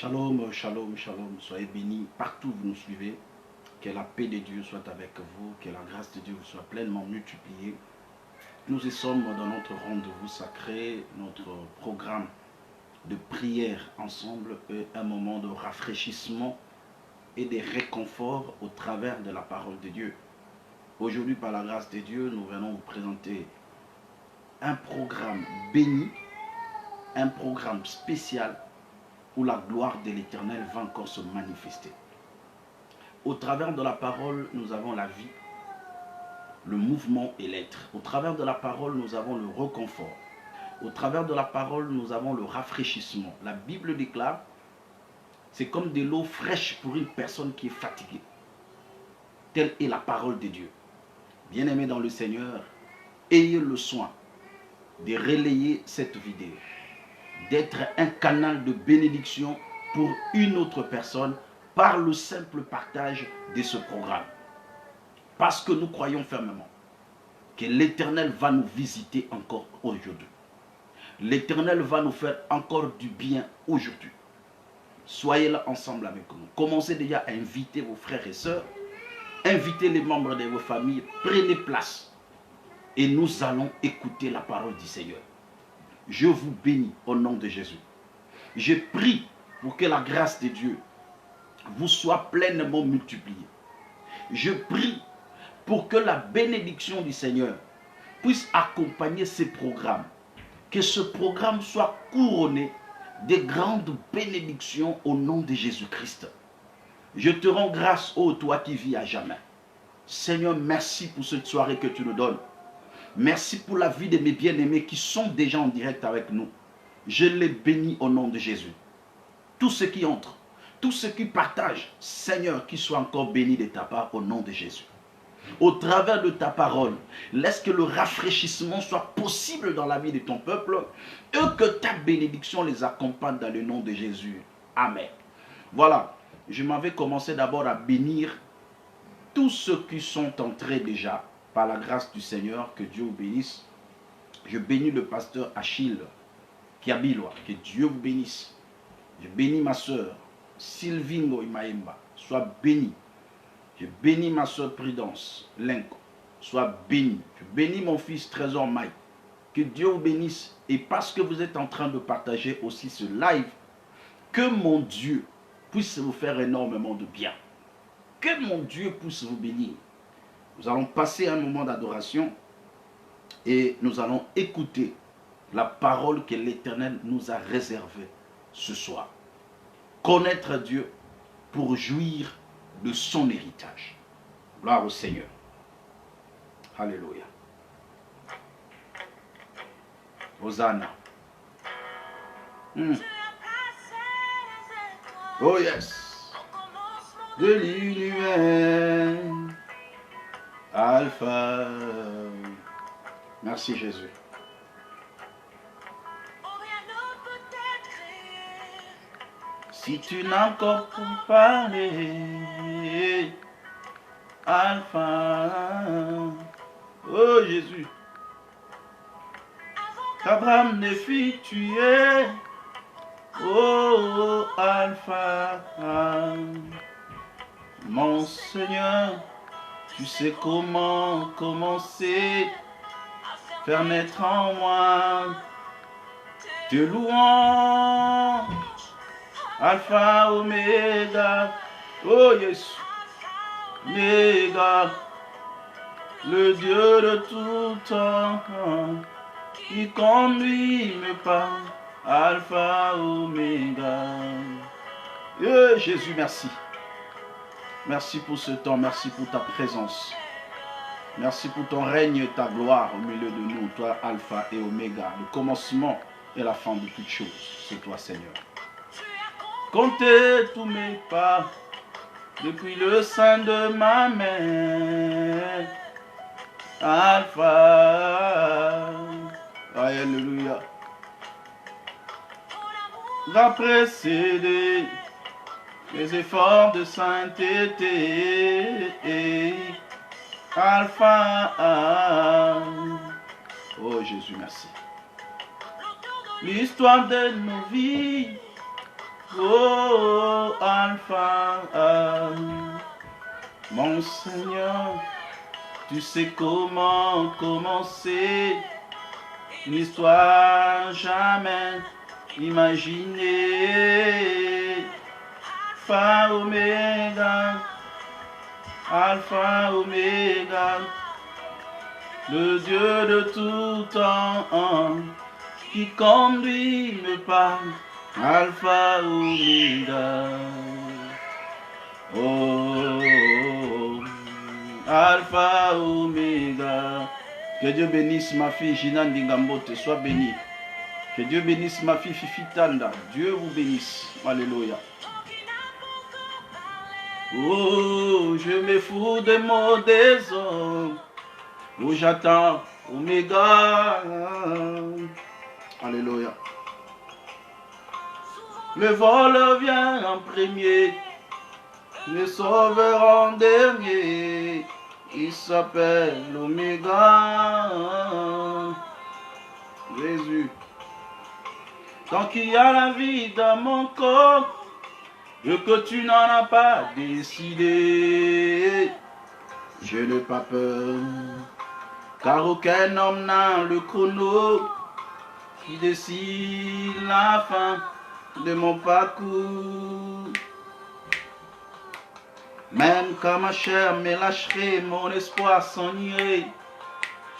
Shalom, shalom, shalom. Soyez bénis partout où vous nous suivez. Que la paix de Dieu soit avec vous. Que la grâce de Dieu vous soit pleinement multipliée. Nous y sommes dans notre rendez-vous sacré, notre programme de prière ensemble et un moment de rafraîchissement et de réconfort au travers de la parole de Dieu. Aujourd'hui, par la grâce de Dieu, nous venons vous présenter un programme béni, un programme spécial où la gloire de l'Éternel va encore se manifester. Au travers de la parole, nous avons la vie, le mouvement et l'être. Au travers de la parole, nous avons le réconfort. Au travers de la parole, nous avons le rafraîchissement. La Bible déclare, c'est comme de l'eau fraîche pour une personne qui est fatiguée. Telle est la parole de Dieu. Bien-aimés dans le Seigneur, ayez le soin de relayer cette vidéo, d'être un canal de bénédiction pour une autre personne par le simple partage de ce programme. Parce que nous croyons fermement que l'Éternel va nous visiter encore aujourd'hui. L'Éternel va nous faire encore du bien aujourd'hui. Soyez là ensemble avec nous. Commencez déjà à inviter vos frères et sœurs. Invitez les membres de vos familles. Prenez place. Et nous allons écouter la parole du Seigneur. Je vous bénis au nom de Jésus. Je prie pour que la grâce de Dieu vous soit pleinement multipliée. Je prie pour que la bénédiction du Seigneur puisse accompagner ces programmes. Que ce programme soit couronné de grandes bénédictions au nom de Jésus-Christ. Je te rends grâce, ô toi qui vis à jamais. Seigneur, merci pour cette soirée que tu nous donnes. Merci pour la vie de mes bien-aimés qui sont déjà en direct avec nous. Je les bénis au nom de Jésus. Tous ceux qui entrent, tous ceux qui partagent, Seigneur, qu'ils soient encore bénis de ta part au nom de Jésus. Au travers de ta parole, laisse que le rafraîchissement soit possible dans la vie de ton peuple et que ta bénédiction les accompagne dans le nom de Jésus. Amen. Voilà, je m'avais commencé d'abord à bénir tous ceux qui sont entrés déjà par la grâce du Seigneur, que Dieu vous bénisse. Je bénis le pasteur Achille Kiabiloa, que Dieu vous bénisse. Je bénis ma soeur Sylvingo Imaemba, sois bénie. Je bénis ma soeur Prudence Lenko, sois bénie. Je bénis mon fils Trésor Mike, que Dieu vous bénisse. Et parce que vous êtes en train de partager aussi ce live, que mon Dieu puisse vous faire énormément de bien. Que mon Dieu puisse vous bénir. Nous allons passer un moment d'adoration et nous allons écouter la parole que l'Éternel nous a réservée ce soir. Connaître Dieu pour jouir de son héritage. Gloire au Seigneur. Alléluia. Hosanna. Oh yes. De l'univers. Alpha. Merci Jésus. Si tu n'as encore pour parler, Alpha. Oh Jésus. Abraham ne fit tuer. Oh Alpha. Mon Seigneur. Tu sais comment commencer, faire naître en moi te louange, Alpha, Oméga, oh Jésus, Oméga, le Dieu de tout temps, qui conduit mes pas, Alpha, Oméga. Jésus, merci. Merci pour ce temps, merci pour ta présence. Merci pour ton règne et ta gloire au milieu de nous, toi Alpha et Oméga, le commencement et la fin de toutes choses. C'est toi Seigneur. Comptez tous mes pas depuis le sein de ma mère. Alpha. Alléluia. Va précéder les efforts de sainteté, Alpha. Oh Jésus, merci. L'histoire de nos vies Oh, Alpha, mon Seigneur, tu sais comment commencer une histoire jamais imaginée. Alpha, Oméga, Alpha, Oméga, le Dieu de tout temps, qui conduit mes pas. Alpha, Oméga, oh, Alpha, Oméga. Que Dieu bénisse ma fille Gina Ndingambote, sois bénie. Que Dieu bénisse ma fille Fifi Tanda. Dieu vous bénisse. Alléluia. Oh, je me fous des mots des hommes. Oh, j'attends Oméga. Alléluia. Le voleur vient en premier, le sauveur en dernier. Il s'appelle Oméga. Jésus. Tant qu'il y a la vie dans mon corps, et que tu n'en as pas décidé, je n'ai pas peur, car aucun homme n'a le chrono qui décide la fin de mon parcours. Même quand ma chair me lâcherait, mon espoir s'en irait,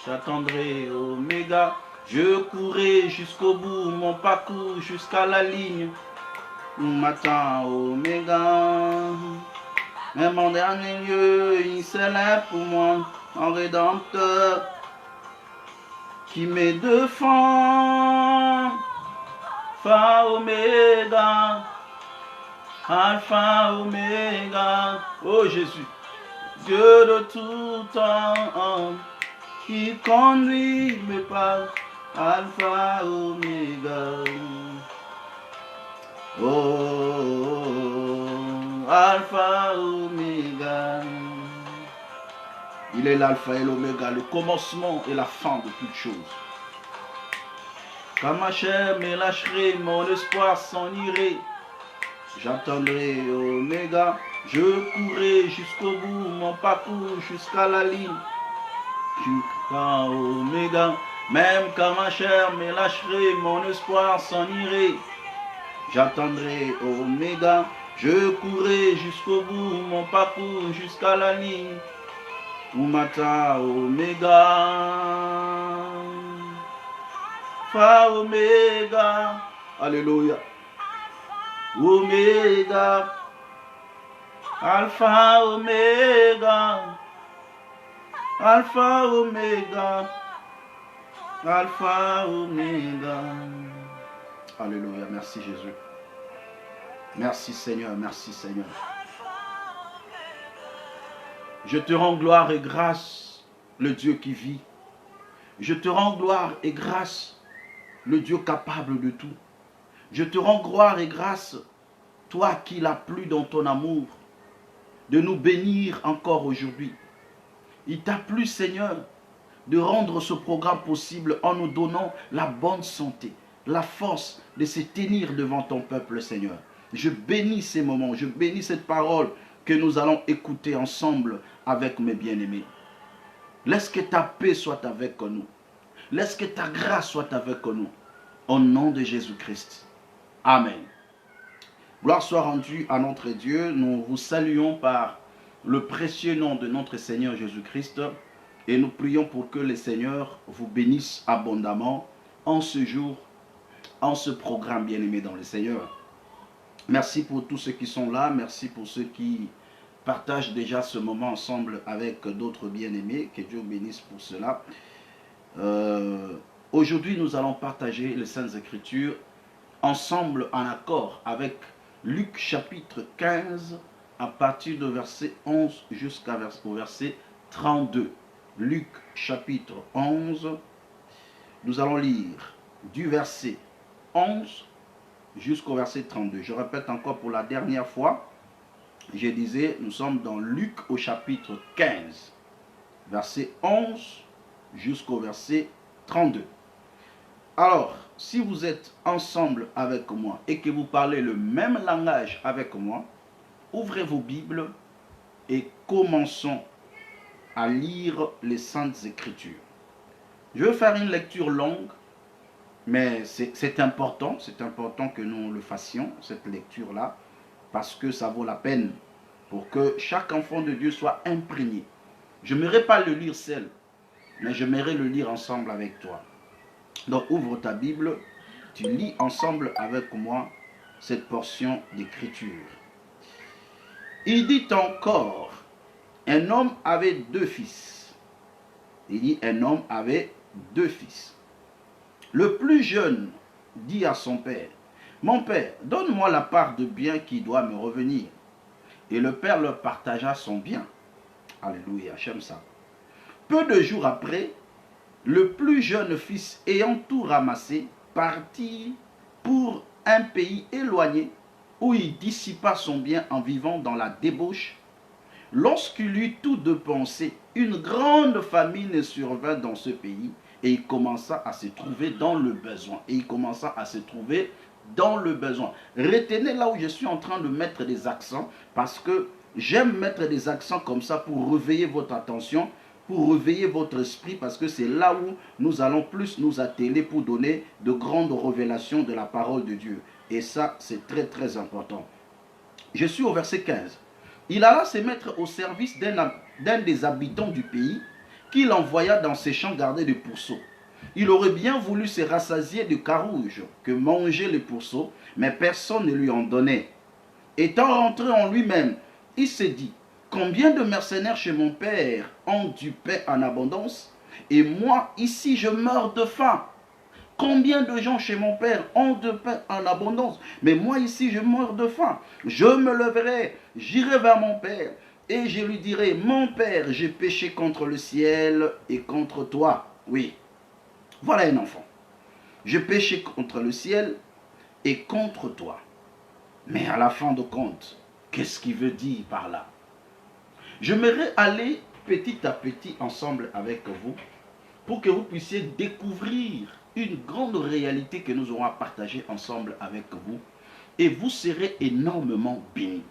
j'attendrai Oméga. Je courrai jusqu'au bout, mon parcours jusqu'à la ligne où m'attend Oméga. Mais mon dernier lieu, il s'élève pour moi, en rédempteur, qui me défend. Alpha, Oméga, Alpha, Oméga, oh Jésus, Dieu de tout temps, qui conduit mes pas. Alpha, Oméga, oh, Alpha, Oméga. Il est l'alpha et l'oméga, le commencement et la fin de toutes choses. Quand ma chair me lâcherait, mon espoir s'en irait, j'attendrai Oméga. Je courrai jusqu'au bout, mon parcours jusqu'à la ligne, jusqu'à Oméga. Même quand ma chair me lâcherait, mon espoir s'en irait, j'attendrai Oméga. Je courrai jusqu'au bout, mon parcours jusqu'à la ligne où m'attend Oméga. Alpha, Oméga, alléluia. Oméga, Alpha, Oméga, Alpha, Oméga, Alpha, Oméga. Alléluia, merci Jésus. Merci Seigneur, merci Seigneur. Je te rends gloire et grâce, le Dieu qui vit. Je te rends gloire et grâce, le Dieu capable de tout. Je te rends gloire et grâce, toi qui l'as plu dans ton amour, de nous bénir encore aujourd'hui. Il t'a plu, Seigneur, de rendre ce programme possible en nous donnant la bonne santé, la force de se tenir devant ton peuple, Seigneur. Je bénis ces moments, je bénis cette parole que nous allons écouter ensemble avec mes bien-aimés. Laisse que ta paix soit avec nous. Laisse que ta grâce soit avec nous. Au nom de Jésus-Christ. Amen. Gloire soit rendue à notre Dieu. Nous vous saluons par le précieux nom de notre Seigneur Jésus-Christ. Et nous prions pour que le Seigneur vous bénisse abondamment en ce jour, en ce programme bien-aimé dans le Seigneur. Merci pour tous ceux qui sont là. Merci pour ceux qui partagent déjà ce moment ensemble avec d'autres bien-aimés. Que Dieu bénisse pour cela. Aujourd'hui, nous allons partager les Saintes Écritures ensemble en accord avec Luc chapitre 15 à partir du verset 11 jusqu'au verset 32. Luc chapitre 11, nous allons lire du verset 11 jusqu'au verset 32. Je répète encore pour la dernière fois, je disais, nous sommes dans Luc au chapitre 15, verset 11 jusqu'au verset 32. Alors, si vous êtes ensemble avec moi et que vous parlez le même langage avec moi, ouvrez vos Bibles et commençons à lire les Saintes Écritures. Je vais faire une lecture longue, mais c'est important que nous le fassions, cette lecture-là, parce que ça vaut la peine pour que chaque enfant de Dieu soit imprégné. Je n'aimerais pas le lire seul, mais j'aimerais le lire ensemble avec toi. Donc ouvre ta Bible, tu lis ensemble avec moi cette portion d'écriture. Il dit encore, un homme avait 2 fils. Il dit, un homme avait 2 fils. Le plus jeune dit à son père, mon père, donne-moi la part de bien qui doit me revenir. Et le père leur partagea son bien. Alléluia, j'aime ça. Peu de jours après, le plus jeune fils, ayant tout ramassé, partit pour un pays éloigné où il dissipa son bien en vivant dans la débauche. Lorsqu'il eut tout dépensé, une grande famine survint dans ce pays et il commença à se trouver dans le besoin. Retenez là où je suis en train de mettre des accents parce que j'aime mettre des accents comme ça pour réveiller votre attention, pour réveiller votre esprit, parce que c'est là où nous allons plus nous atteler pour donner de grandes révélations de la parole de Dieu. Et ça, c'est très très important. Je suis au verset 15. Il alla se mettre au service d'un des habitants du pays, qu'il envoya dans ses champs garder des pourceaux. Il aurait bien voulu se rassasier de carouge que mangeaient les pourceaux, mais personne ne lui en donnait. Étant rentré en lui-même, il se dit, combien de mercenaires chez mon père ont du pain en abondance, et moi ici je meurs de faim. Combien de gens chez mon père ont de pain en abondance, mais moi ici je meurs de faim. Je me leverai, j'irai vers mon père, et je lui dirai, mon père, j'ai péché contre le ciel et contre toi. Oui, voilà un enfant. J'ai péché contre le ciel et contre toi. Mais à la fin de compte, qu'est-ce qu'il veut dire par là? J'aimerais aller petit à petit ensemble avec vous pour que vous puissiez découvrir une grande réalité que nous aurons à partager ensemble avec vous et vous serez énormément bénis.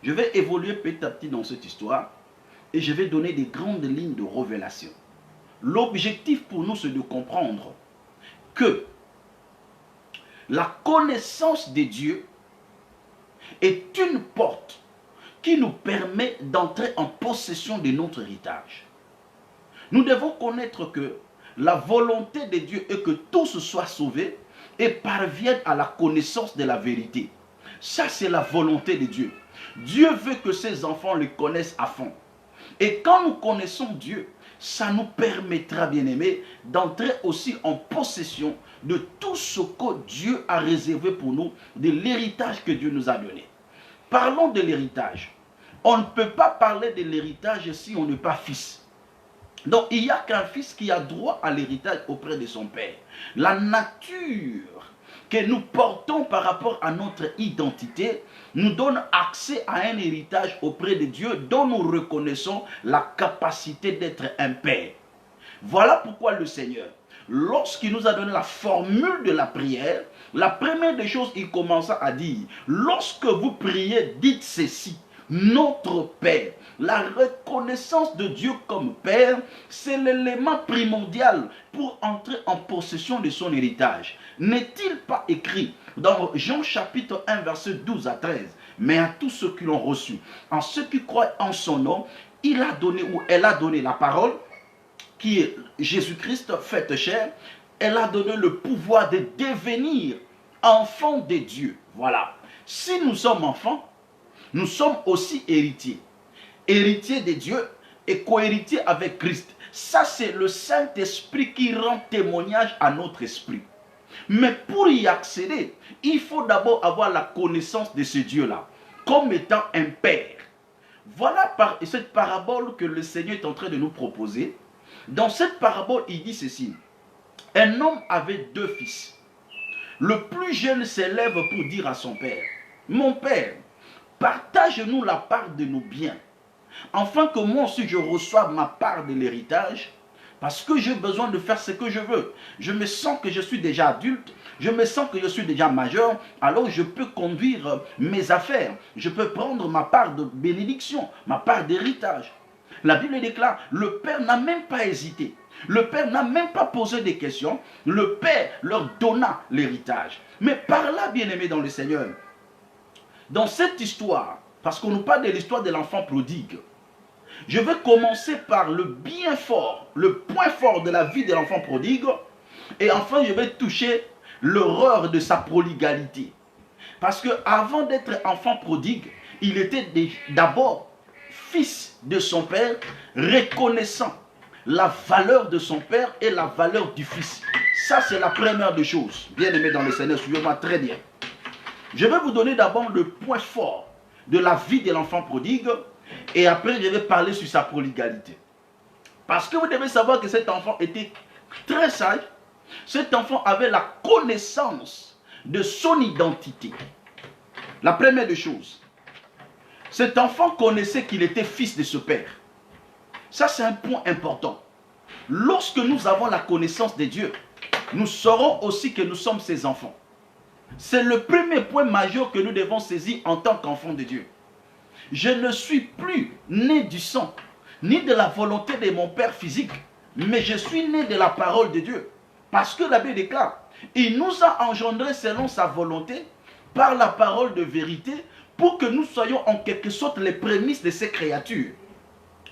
Je vais évoluer petit à petit dans cette histoire et je vais donner des grandes lignes de révélation. L'objectif pour nous, c'est de comprendre que la connaissance de Dieu est une porte qui nous permet d'entrer en possession de notre héritage. Nous devons connaître que la volonté de Dieu est que tous soient sauvés et parviennent à la connaissance de la vérité. Ça, c'est la volonté de Dieu. Dieu veut que ses enfants le connaissent à fond. Et quand nous connaissons Dieu, ça nous permettra, bien-aimés, d'entrer aussi en possession de tout ce que Dieu a réservé pour nous, de l'héritage que Dieu nous a donné. Parlons de l'héritage. On ne peut pas parler de l'héritage si on n'est pas fils. Donc, il n'y a qu'un fils qui a droit à l'héritage auprès de son père. La nature que nous portons par rapport à notre identité nous donne accès à un héritage auprès de Dieu dont nous reconnaissons la capacité d'être un père. Voilà pourquoi le Seigneur, lorsqu'il nous a donné la formule de la prière, la première des choses, il commença à dire, lorsque vous priez, dites ceci. Notre Père, la reconnaissance de Dieu comme Père, c'est l'élément primordial pour entrer en possession de son héritage. N'est-il pas écrit dans Jean chapitre 1 verset 12 à 13, mais à tous ceux qui l'ont reçu, en ceux qui croient en son nom, il a donné ou elle a donné la parole, qui est Jésus-Christ fait chair, elle a donné le pouvoir de devenir enfant de Dieu. Voilà. Si nous sommes enfants, nous sommes aussi héritiers. Héritiers de Dieu et co-héritiers avec Christ. Ça, c'est le Saint-Esprit qui rend témoignage à notre esprit. Mais pour y accéder, il faut d'abord avoir la connaissance de ce Dieu-là, comme étant un Père. Voilà cette parabole que le Seigneur est en train de nous proposer. Dans cette parabole, il dit ceci. Un homme avait 2 fils. Le plus jeune s'élève pour dire à son père, « Mon père, partage-nous la part de nos biens, afin que moi aussi je reçoive ma part de l'héritage. » Parce que j'ai besoin de faire ce que je veux. Je me sens que je suis déjà adulte. Je me sens que je suis déjà majeur. Alors je peux conduire mes affaires. Je peux prendre ma part de bénédiction, ma part d'héritage. La Bible déclare, le Père n'a même pas hésité. Le Père n'a même pas posé des questions. Le Père leur donna l'héritage. Mais par là, bien-aimés dans le Seigneur, dans cette histoire, parce qu'on nous parle de l'histoire de l'enfant prodigue, je vais commencer par le bien fort, le point fort de la vie de l'enfant prodigue. Et enfin, je vais toucher l'horreur de sa prodigalité. Parce qu'avant d'être enfant prodigue, il était d'abord fils de son père, reconnaissant la valeur de son père et la valeur du fils. Ça, c'est la première des choses. Bien-aimés dans le Seigneur, suivez-moi très bien. Je vais vous donner d'abord le point fort de la vie de l'enfant prodigue. Et après, je vais parler sur sa prodigalité. Parce que vous devez savoir que cet enfant était très sage. Cet enfant avait la connaissance de son identité. La première des choses, cet enfant connaissait qu'il était fils de ce père. Ça, c'est un point important. Lorsque nous avons la connaissance de Dieu, nous saurons aussi que nous sommes ses enfants. C'est le premier point majeur que nous devons saisir en tant qu'enfants de Dieu. Je ne suis plus né du sang, ni de la volonté de mon père physique, mais je suis né de la parole de Dieu. Parce que la Bible déclare, il nous a engendrés selon sa volonté, par la parole de vérité, pour que nous soyons en quelque sorte les prémices de ces créatures.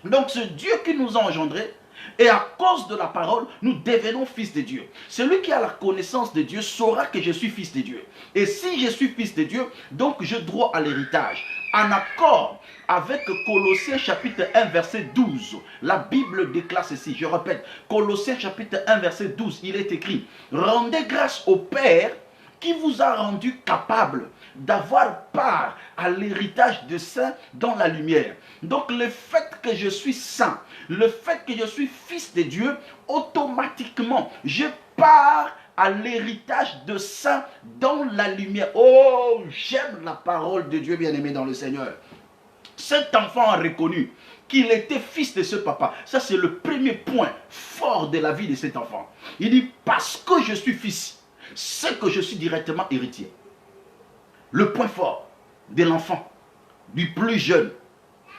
Donc ce Dieu qui nous a engendrés, et à cause de la parole, nous devenons fils de Dieu. Celui qui a la connaissance de Dieu saura que je suis fils de Dieu. Et si je suis fils de Dieu, donc j'ai droit à l'héritage. En accord avec Colossiens chapitre 1 verset 12, la Bible déclare ceci, je répète, Colossiens chapitre 1 verset 12, il est écrit, rendez grâce au Père qui vous a rendu capable d'avoir part à l'héritage de saints dans la lumière. Donc le fait que je suis saint, le fait que je suis fils de Dieu, automatiquement, je pars à l'héritage de saints dans la lumière. Oh, j'aime la parole de Dieu, bien-aimé dans le Seigneur. Cet enfant a reconnu qu'il était fils de ce papa. Ça, c'est le premier point fort de la vie de cet enfant. Il dit, parce que je suis fils, c'est que je suis directement héritier. Le point fort de l'enfant, du plus jeune.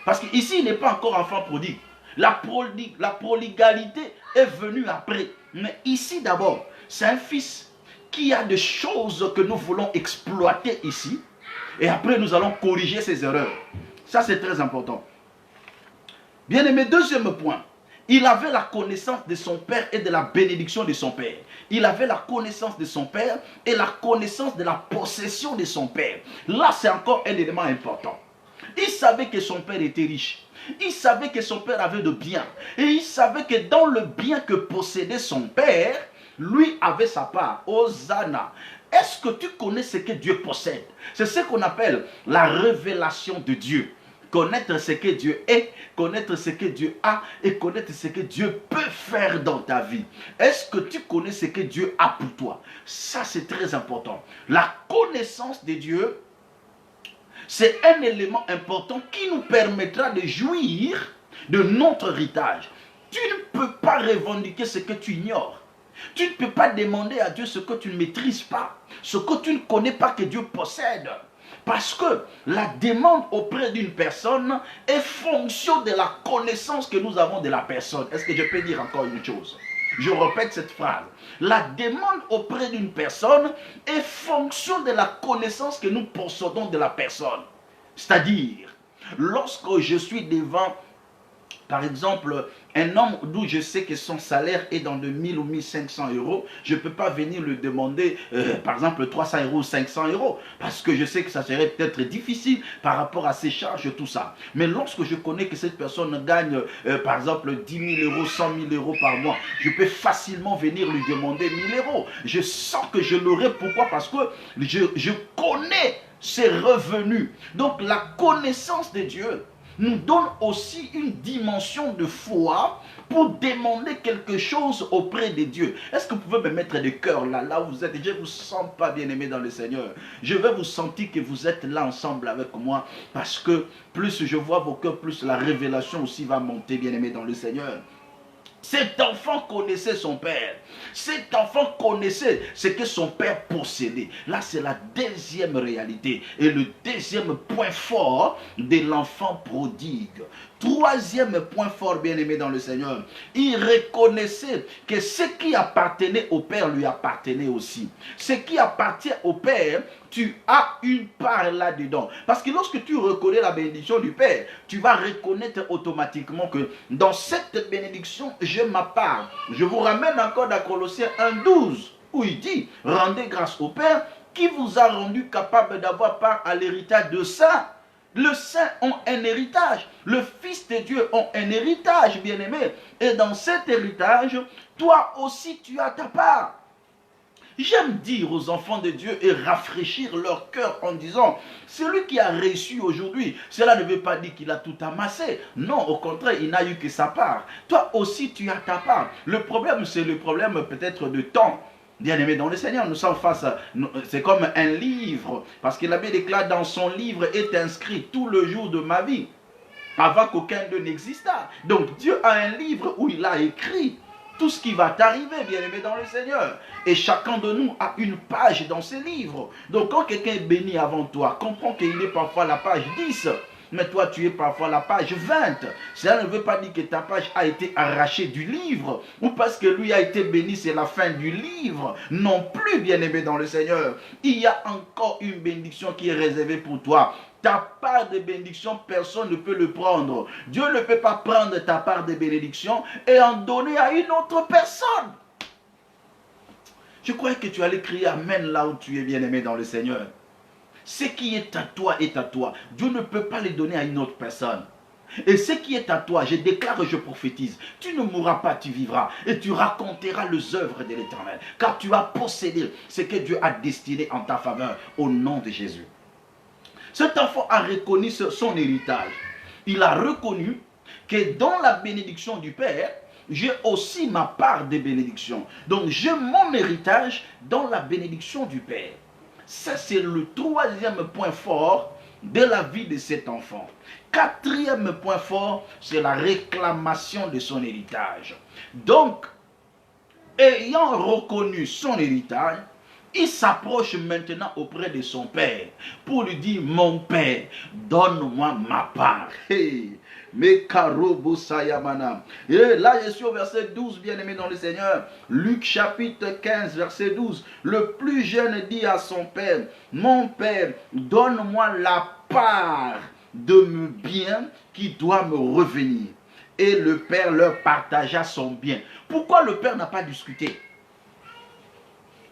Parce qu'ici, il n'est pas encore enfant prodigue. La prodigalité est venue après. Mais ici d'abord, c'est un fils qui a des choses que nous voulons exploiter ici. Et après, nous allons corriger ses erreurs. Ça, c'est très important. Bien aimé, deuxième point. Il avait la connaissance de son père et de la bénédiction de son père. Il avait la connaissance de son père et la connaissance de la possession de son père. Là, c'est encore un élément important. Il savait que son père était riche. Il savait que son père avait de biens. Et il savait que dans le bien que possédait son père, lui avait sa part. Hosanna. Est-ce que tu connais ce que Dieu possède? C'est ce qu'on appelle la révélation de Dieu. Connaître ce que Dieu est, connaître ce que Dieu a et connaître ce que Dieu peut faire dans ta vie. Est-ce que tu connais ce que Dieu a pour toi? Ça, c'est très important. La connaissance de Dieu, c'est un élément important qui nous permettra de jouir de notre héritage. Tu ne peux pas revendiquer ce que tu ignores. Tu ne peux pas demander à Dieu ce que tu ne maîtrises pas, ce que tu ne connais pas que Dieu possède. Parce que la demande auprès d'une personne est fonction de la connaissance que nous avons de la personne. Est-ce que je peux dire encore une chose? Je répète cette phrase. La demande auprès d'une personne est fonction de la connaissance que nous possédons de la personne. C'est-à-dire, lorsque je suis devant, par exemple, un homme d'où je sais que son salaire est dans de 1000 ou 1500 euros, je ne peux pas venir lui demander, par exemple, 300 euros ou 500 euros, parce que je sais que ça serait peut-être difficile par rapport à ses charges et tout ça. Mais lorsque je connais que cette personne gagne, par exemple, 10 000 euros, 100 000 euros par mois, je peux facilement venir lui demander 1000 euros. Je sens que je l'aurai. Pourquoi? Parce que je connais ses revenus. Donc, la connaissance de Dieu nous donne aussi une dimension de foi pour demander quelque chose auprès de Dieu. Est-ce que vous pouvez me mettre des cœurs là où vous êtes? Je ne vous sens pas bien aimé dans le Seigneur. Je vais vous sentir que vous êtes là ensemble avec moi, parce que plus je vois vos cœurs, plus la révélation aussi va monter, bien aimé dans le Seigneur. Cet enfant connaissait son père. Cet enfant connaissait ce que son père possédait. Là, c'est la deuxième réalité et le deuxième point fort de l'enfant prodigue. Troisième point fort, bien-aimé dans le Seigneur, il reconnaissait que ce qui appartenait au Père lui appartenait aussi. Ce qui appartient au Père, tu as une part là-dedans. Parce que lorsque tu reconnais la bénédiction du Père, tu vas reconnaître automatiquement que dans cette bénédiction, j'ai ma part. Je vous ramène encore dans Colossiens 1,12 où il dit, rendez grâce au Père qui vous a rendu capable d'avoir part à l'héritage de ça. Le saint ont un héritage, le Fils de Dieu ont un héritage, bien-aimé. Et dans cet héritage, toi aussi tu as ta part. J'aime dire aux enfants de Dieu et rafraîchir leur cœur en disant, celui qui a reçu aujourd'hui, cela ne veut pas dire qu'il a tout amassé. Non, au contraire, il n'a eu que sa part. Toi aussi tu as ta part. Le problème, c'est le problème peut-être de temps. Bien-aimés dans le Seigneur, nous sommes face à... C'est comme un livre, parce que la Bible déclare dans son livre est inscrit tout le jour de ma vie, avant qu'aucun d'eux n'existât. Donc Dieu a un livre où il a écrit tout ce qui va t'arriver, bien-aimé dans le Seigneur. Et chacun de nous a une page dans ce livre. Donc quand quelqu'un est béni avant toi, comprends qu'il est parfois à la page 10. Mais toi, tu es parfois à la page 20. Cela ne veut pas dire que ta page a été arrachée du livre. Ou parce que lui a été béni, c'est la fin du livre. Non plus, bien-aimé dans le Seigneur. Il y a encore une bénédiction qui est réservée pour toi. Ta part de bénédiction, personne ne peut le prendre. Dieu ne peut pas prendre ta part de bénédiction et en donner à une autre personne. Je croyais que tu allais crier Amen là où tu es, bien-aimé dans le Seigneur. Ce qui est à toi est à toi. Dieu ne peut pas les donner à une autre personne. Et ce qui est à toi, je déclare et je prophétise, tu ne mourras pas, tu vivras. Et tu raconteras les œuvres de l'Éternel. Car tu as possédé ce que Dieu a destiné en ta faveur au nom de Jésus. Cet enfant a reconnu son héritage. Il a reconnu que dans la bénédiction du Père, j'ai aussi ma part de bénédiction. Donc j'ai mon héritage dans la bénédiction du Père. Ça, c'est le troisième point fort de la vie de cet enfant. Quatrième point fort, c'est la réclamation de son héritage. Donc, ayant reconnu son héritage, il s'approche maintenant auprès de son père pour lui dire, mon père, donne-moi ma part. Hey. Et là, je suis au verset 12, bien-aimé dans le Seigneur. Luc chapitre 15, verset 12. Le plus jeune dit à son père, mon père, donne-moi la part de mon bien qui doit me revenir. Et le père leur partagea son bien. Pourquoi le père n'a pas discuté?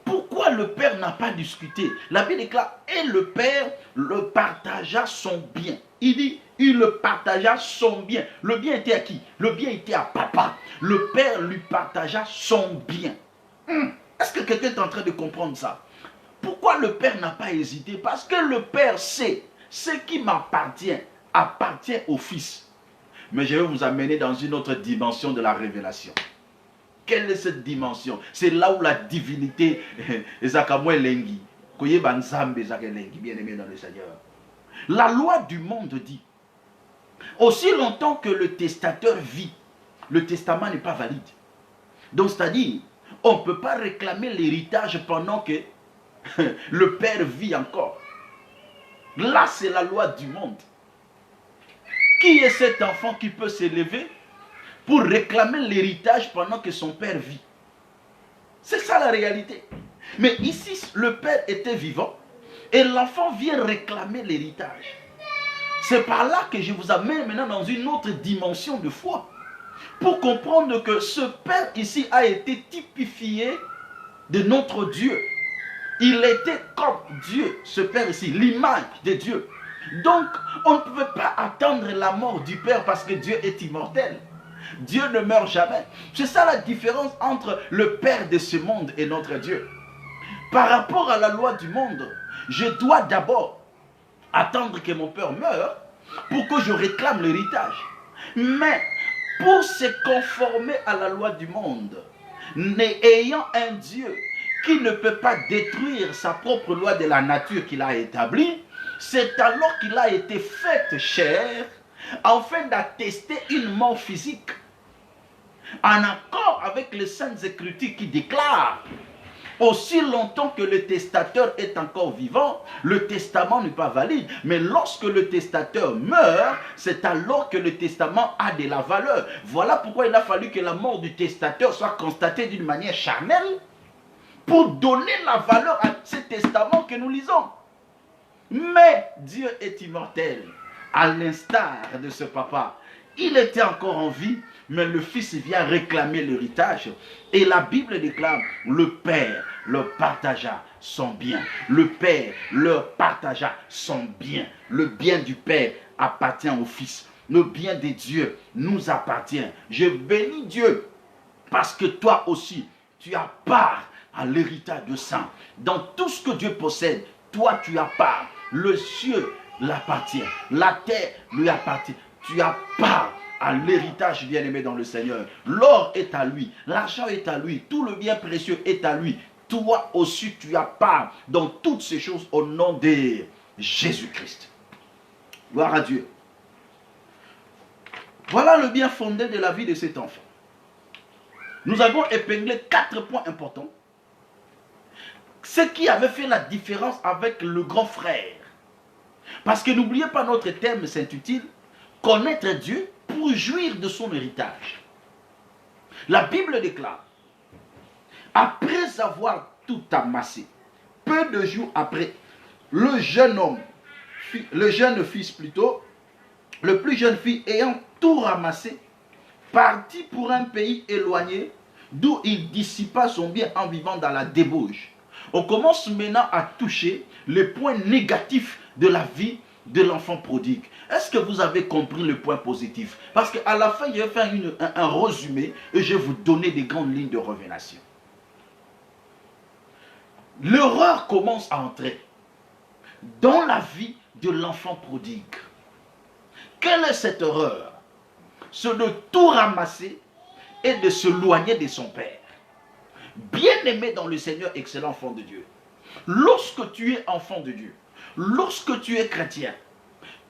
Pourquoi le père n'a pas discuté? La Bible déclare, et le père le partagea son bien. Il dit, il le partagea son bien. Le bien était à qui? Le bien était à papa. Le père lui partagea son bien. Est-ce que quelqu'un est en train de comprendre ça? Pourquoi le père n'a pas hésité? Parce que le père sait, ce qui m'appartient appartient au fils. Mais je vais vous amener dans une autre dimension de la révélation. Quelle est cette dimension? C'est là où la divinité, bien-aimé dans le Seigneur. La loi du monde dit, aussi longtemps que le testateur vit, le testament n'est pas valide. Donc c'est-à-dire, on ne peut pas réclamer l'héritage pendant que le père vit encore. Là, c'est la loi du monde. Qui est cet enfant qui peut s'élever pour réclamer l'héritage pendant que son père vit? C'est ça la réalité. Mais ici, le père était vivant et l'enfant vient réclamer l'héritage. C'est par là que je vous amène maintenant dans une autre dimension de foi. Pour comprendre que ce père ici a été typifié de notre Dieu. Il était comme Dieu, ce père ici, l'image de Dieu. Donc, on ne peut pas attendre la mort du père parce que Dieu est immortel. Dieu ne meurt jamais. C'est ça la différence entre le père de ce monde et notre Dieu. Par rapport à la loi du monde, je dois d'abord attendre que mon père meure pour que je réclame l'héritage. Mais pour se conformer à la loi du monde, ayant un Dieu qui ne peut pas détruire sa propre loi de la nature qu'il a établie, c'est alors qu'il a été fait chair afin d'attester une mort physique. en accord avec les Saintes Écritures qui déclarent aussi longtemps que le testateur est encore vivant, le testament n'est pas valide. Mais lorsque le testateur meurt, c'est alors que le testament a de la valeur. Voilà pourquoi il a fallu que la mort du testateur soit constatée d'une manière charnelle pour donner la valeur à ce testament que nous lisons. Mais Dieu est immortel, à l'instar de ce papa. Il était encore en vie, mais le fils vient réclamer l'héritage. Et la Bible déclare, le père leur partagea son bien. Le père leur partagea son bien. Le bien du père appartient au fils. Le bien de Dieu nous appartient. Je bénis Dieu parce que toi aussi, tu as part à l'héritage de sang. Dans tout ce que Dieu possède, toi tu as part. Le ciel l'appartient. La terre lui appartient. Tu as part à l'héritage bien-aimé dans le Seigneur. L'or est à lui, l'argent est à lui, tout le bien précieux est à lui. Toi aussi tu as part dans toutes ces choses au nom de Jésus-Christ. Gloire à Dieu. Voilà le bien fondé de la vie de cet enfant. Nous avons épinglé 4 points importants. Ce qui avait fait la différence avec le grand frère. Parce que n'oubliez pas, notre thème s'intitule connaître Dieu pour jouir de son héritage. La Bible déclare, après avoir tout amassé, peu de jours après, le jeune homme, le jeune fils plutôt, le plus jeune fils ayant tout ramassé, partit pour un pays éloigné, d'où il dissipa son bien en vivant dans la débauche. On commence maintenant à toucher les points négatifs de la vie de l'enfant prodigue. Est-ce que vous avez compris le point positif? Parce qu'à la fin, je vais faire un résumé et je vais vous donner des grandes lignes de révélation. L'erreur commence à entrer dans la vie de l'enfant prodigue. Quelle est cette erreur? C'est de tout ramasser et de s'éloigner de son père. Bien-aimé dans le Seigneur, excellent enfant de Dieu. Lorsque tu es enfant de Dieu, lorsque tu es chrétien,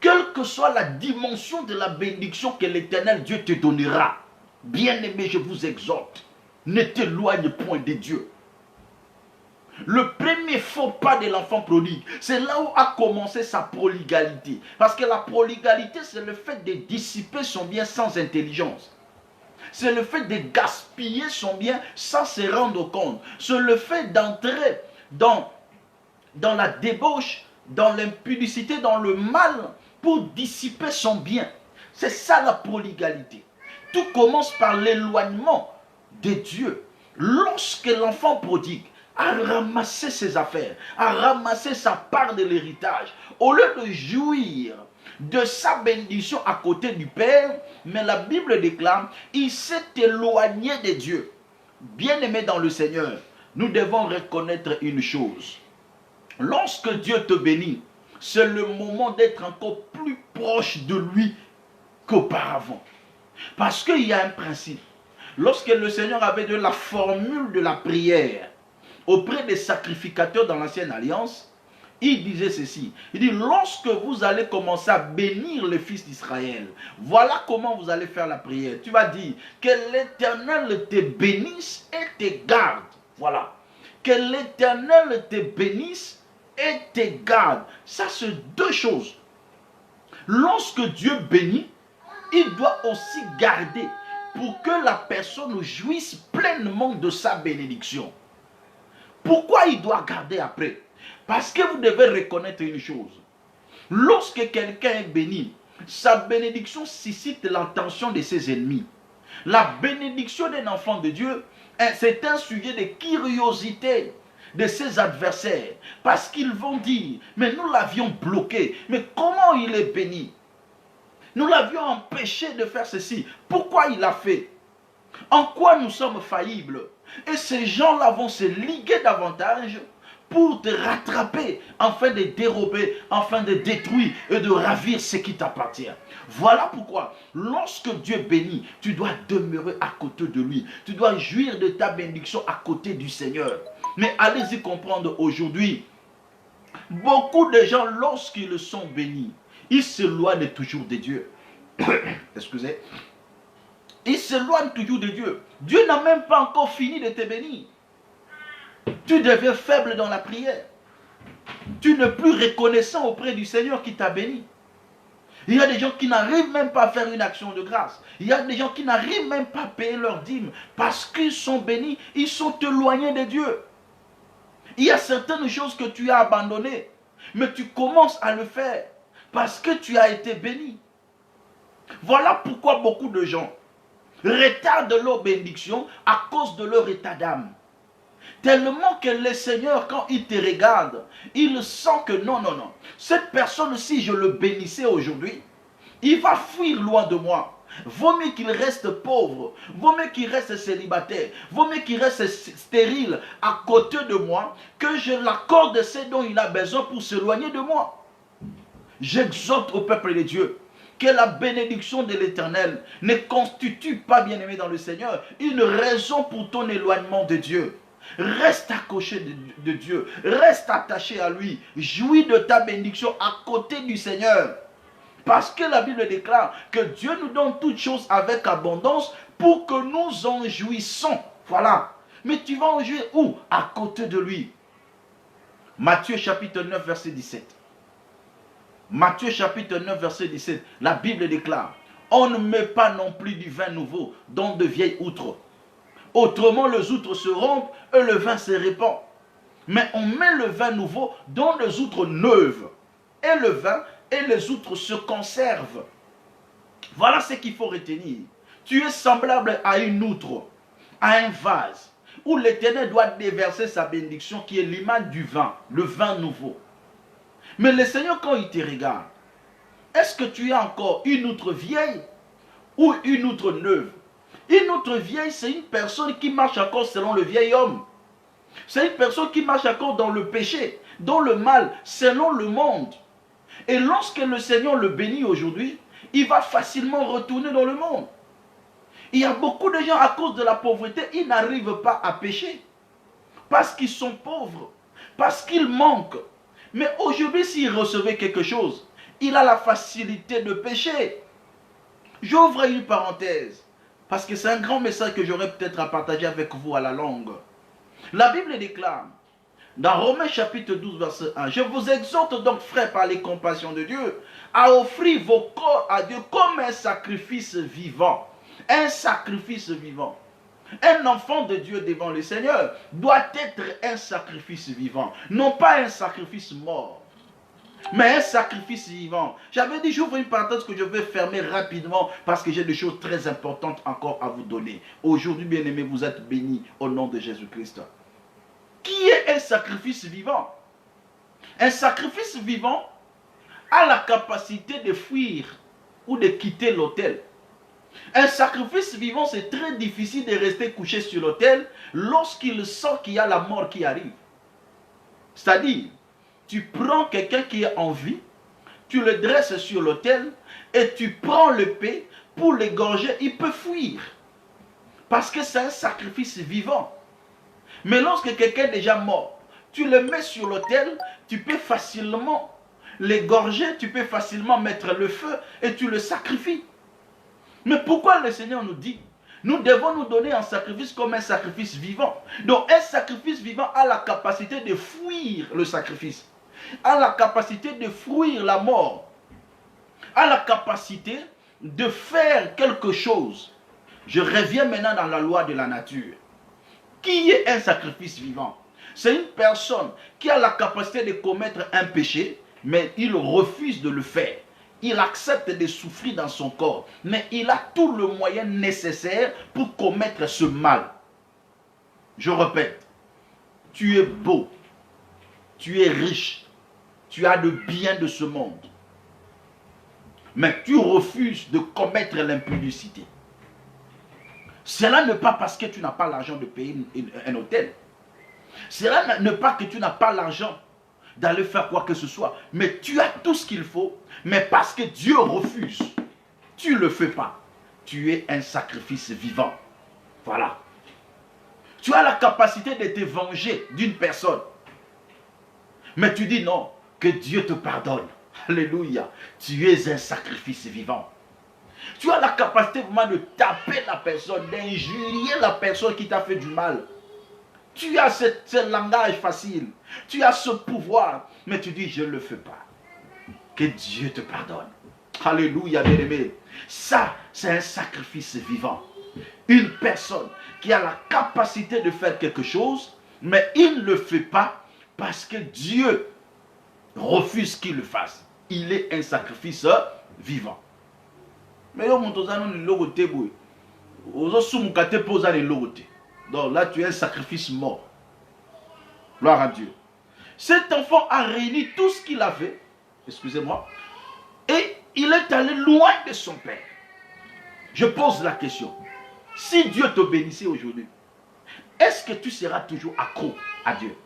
quelle que soit la dimension de la bénédiction que l'Éternel Dieu te donnera, bien-aimé, je vous exhorte, ne t'éloigne point de Dieu. Le premier faux pas de l'enfant prodigue, c'est là où a commencé sa prodigalité. Parce que la prodigalité, c'est le fait de dissiper son bien sans intelligence. C'est le fait de gaspiller son bien sans se rendre compte. C'est le fait d'entrer dans la débauche, dans l'impudicité, dans le mal, pour dissiper son bien. C'est ça la prodigalité. Tout commence par l'éloignement de Dieu. Lorsque l'enfant prodigue a ramassé ses affaires, a ramassé sa part de l'héritage, au lieu de jouir de sa bénédiction à côté du Père, mais la Bible déclare, il s'est éloigné de Dieu. Bien-aimé dans le Seigneur, nous devons reconnaître une chose. Lorsque Dieu te bénit, c'est le moment d'être encore plus proche de lui qu'auparavant. Parce qu'il y a un principe. Lorsque le Seigneur avait donné la formule de la prière auprès des sacrificateurs dans l'ancienne alliance, il disait ceci. Il dit, lorsque vous allez commencer à bénir le fils d'Israël, voilà comment vous allez faire la prière. Tu vas dire, que l'Éternel te bénisse et te garde. Voilà. Que l'Éternel te bénisse et te garde. Ça, c'est 2 choses. Lorsque Dieu bénit, il doit aussi garder pour que la personne jouisse pleinement de sa bénédiction. Pourquoi il doit garder après? Parce que vous devez reconnaître une chose. Lorsque quelqu'un est béni, sa bénédiction suscite l'attention de ses ennemis. La bénédiction d'un enfant de Dieu, c'est un sujet de curiosité de ses adversaires. Parce qu'ils vont dire, mais nous l'avions bloqué. Mais comment il est béni? Nous l'avions empêché de faire ceci. Pourquoi il l'a fait? En quoi nous sommes faillibles? Et ces gens-là vont se liguer davantage pour te rattraper, afin de dérober, afin de détruire et de ravir ce qui t'appartient. Voilà pourquoi, lorsque Dieu bénit, tu dois demeurer à côté de lui. Tu dois jouir de ta bénédiction à côté du Seigneur. Mais allez-y comprendre aujourd'hui, beaucoup de gens, lorsqu'ils sont bénis, ils s'éloignent toujours de Dieu. Excusez. Il s'éloigne toujours de Dieu. Dieu n'a même pas encore fini de te bénir. Tu deviens faible dans la prière. Tu n'es plus reconnaissant auprès du Seigneur qui t'a béni. Il y a des gens qui n'arrivent même pas à faire une action de grâce. Il y a des gens qui n'arrivent même pas à payer leur dîme parce qu'ils sont bénis, ils sont éloignés de Dieu. Il y a certaines choses que tu as abandonnées, mais tu commences à le faire parce que tu as été béni. Voilà pourquoi beaucoup de gens retardent leur bénédiction à cause de leur état d'âme. Tellement que le Seigneur, quand il te regarde, il sent que non, cette personne, si je le bénissais aujourd'hui, il va fuir loin de moi. Vaut mieux qu'il reste pauvre, vaut mieux qu'il reste célibataire, vaut mieux qu'il reste stérile à côté de moi, que je l'accorde ce dont il a besoin pour s'éloigner de moi. J'exhorte au peuple de Dieu que la bénédiction de l'Éternel ne constitue pas, bien-aimé dans le Seigneur, une raison pour ton éloignement de Dieu. Reste accroché de Dieu, reste attaché à lui, jouis de ta bénédiction à côté du Seigneur. Parce que la Bible déclare que Dieu nous donne toutes choses avec abondance pour que nous en jouissons. Voilà. Mais tu vas en jouir où? À côté de lui. Matthieu chapitre 9 verset 17. Matthieu chapitre 9 verset 17. La Bible déclare: on ne met pas non plus du vin nouveau dans de vieilles outres. Autrement les outres se rompent et le vin se répand. Mais on met le vin nouveau dans des outres neuves. Et le vin et les outres se conservent. Voilà ce qu'il faut retenir. Tu es semblable à une outre, à un vase, où l'Éternel doit déverser sa bénédiction qui est l'image du vin, le vin nouveau. Mais le Seigneur, quand il te regarde, est-ce que tu es encore une outre vieille ou une outre neuve? Une outre vieille, c'est une personne qui marche encore selon le vieil homme. C'est une personne qui marche encore dans le péché, dans le mal, selon le monde. Et lorsque le Seigneur le bénit aujourd'hui, il va facilement retourner dans le monde. Il y a beaucoup de gens, à cause de la pauvreté, ils n'arrivent pas à pécher. Parce qu'ils sont pauvres, parce qu'ils manquent. Mais aujourd'hui, s'il recevait quelque chose, il a la facilité de pécher. J'ouvre une parenthèse, parce que c'est un grand message que j'aurais peut-être à partager avec vous à la longue. La Bible déclare, dans Romains chapitre 12 verset 1, « Je vous exhorte donc, frères, par les compassions de Dieu, à offrir vos corps à Dieu comme un sacrifice vivant. » Un sacrifice vivant. Un enfant de Dieu devant le Seigneur doit être un sacrifice vivant. Non pas un sacrifice mort, mais un sacrifice vivant. J'avais dit, j'ouvre une parenthèse que je vais fermer rapidement parce que j'ai des choses très importantes encore à vous donner. Aujourd'hui, bien-aimés, vous êtes bénis au nom de Jésus-Christ. Qui est un sacrifice vivant? Un sacrifice vivant a la capacité de fuir ou de quitter l'autel. Un sacrifice vivant, c'est très difficile de rester couché sur l'autel lorsqu'il sent qu'il y a la mort qui arrive. C'est-à-dire, tu prends quelqu'un qui est en vie, tu le dresses sur l'autel et tu prends l'épée pour l'égorger, il peut fuir. Parce que c'est un sacrifice vivant. Mais lorsque quelqu'un est déjà mort, tu le mets sur l'autel, tu peux facilement l'égorger, tu peux facilement mettre le feu et tu le sacrifies. Mais pourquoi le Seigneur nous dit, nous devons nous donner un sacrifice comme un sacrifice vivant? Donc un sacrifice vivant a la capacité de fuir le sacrifice, a la capacité de fuir la mort, a la capacité de faire quelque chose. Je reviens maintenant dans la loi de la nature. Qui est un sacrifice vivant? C'est une personne qui a la capacité de commettre un péché, mais il refuse de le faire. Il accepte de souffrir dans son corps, mais il a tout le moyen nécessaire pour commettre ce mal. Je répète, tu es beau, tu es riche, tu as le bien de ce monde, mais tu refuses de commettre l'impudicité. Cela n'est pas parce que tu n'as pas l'argent de payer un hôtel. Cela n'est pas que tu n'as pas l'argent d'aller faire quoi que ce soit. Mais tu as tout ce qu'il faut. Mais parce que Dieu refuse, tu ne le fais pas. Tu es un sacrifice vivant. Voilà. Tu as la capacité de te venger d'une personne. Mais tu dis non, que Dieu te pardonne. Alléluia. Tu es un sacrifice vivant. Tu as la capacité vraiment de taper la personne, d'injurier la personne qui t'a fait du mal. Tu as ce langage facile. Tu as ce pouvoir. Mais tu dis, je ne le fais pas. Que Dieu te pardonne. Alléluia, bien-aimé. Ça, c'est un sacrifice vivant. Une personne qui a la capacité de faire quelque chose, mais il ne le fait pas parce que Dieu refuse qu'il le fasse. Il est un sacrifice vivant. Mais donc là, tu es un sacrifice mort. Gloire à Dieu. Cet enfant a réuni tout ce qu'il avait, excusez-moi, et il est allé loin de son père. Je pose la question. Si Dieu te bénissait aujourd'hui, est-ce que tu seras toujours accro à Dieu?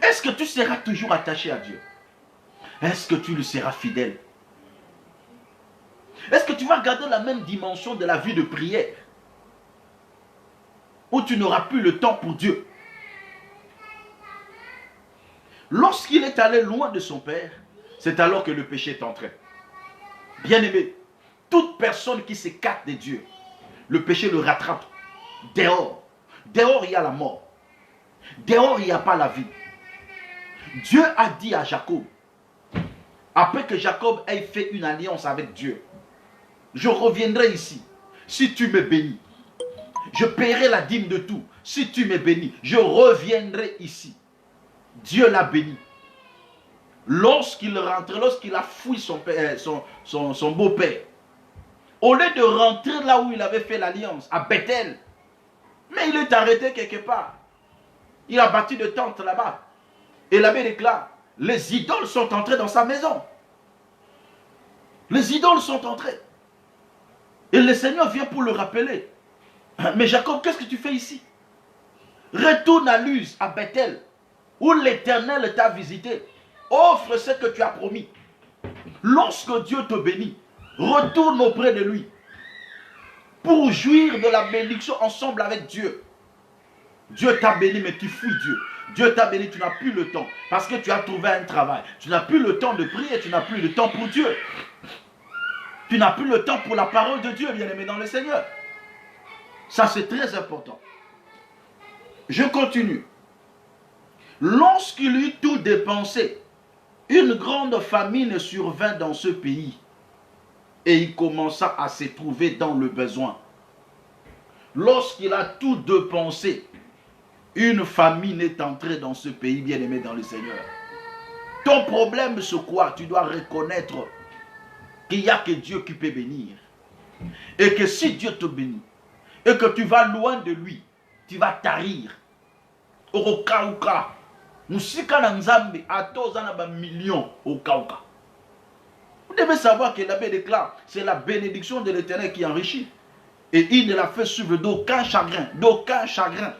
Est-ce que tu seras toujours attaché à Dieu? Est-ce que tu lui seras fidèle? Est-ce que tu vas garder la même dimension de la vie de prière? Où tu n'auras plus le temps pour Dieu? Lorsqu'il est allé loin de son père, c'est alors que le péché est entré. Bien-aimé, toute personne qui s'écarte de Dieu, le péché le rattrape. Dehors. Dehors, il y a la mort. Dehors, il n'y a pas la vie. Dieu a dit à Jacob, après que Jacob ait fait une alliance avec Dieu, je reviendrai ici si tu me bénis. Je paierai la dîme de tout. Si tu me bénis, je reviendrai ici. Dieu l'a béni. Lorsqu'il rentre, lorsqu'il a fui son beau-père, au lieu de rentrer là où il avait fait l'alliance, à Bethel, mais il est arrêté quelque part. Il a bâti de tentes là-bas. Et l'abbé déclare, les idoles sont entrées dans sa maison. Les idoles sont entrées. Et le Seigneur vient pour le rappeler. Mais Jacob, qu'est-ce que tu fais ici? Retourne à Luz, à Bethel, où l'Éternel t'a visité. Offre ce que tu as promis. Lorsque Dieu te bénit, retourne auprès de lui pour jouir de la bénédiction ensemble avec Dieu. Dieu t'a béni, mais tu fuis Dieu. Dieu t'a béni, tu n'as plus le temps. Parce que tu as trouvé un travail. Tu n'as plus le temps de prier, tu n'as plus le temps pour Dieu. Tu n'as plus le temps pour la parole de Dieu, bien-aimé dans le Seigneur. Ça, c'est très important. Je continue. Lorsqu'il eut tout dépensé, une grande famine survint dans ce pays. Et il commença à se trouver dans le besoin. Lorsqu'il a tout dépensé, une famine est entrée dans ce pays, bien-aimé dans le Seigneur. Ton problème, c'est quoi? Tu dois reconnaître qu'il n'y a que Dieu qui peut bénir. Et que si Dieu te bénit, et que tu vas loin de lui, tu vas tarir. Okauka. Musika na nzambe atozana ba millions okauka. Vous devez savoir que l'abbé déclare, c'est la bénédiction de l'Éternel qui enrichit. Et il ne la fait suivre d'aucun chagrin, d'aucun chagrin.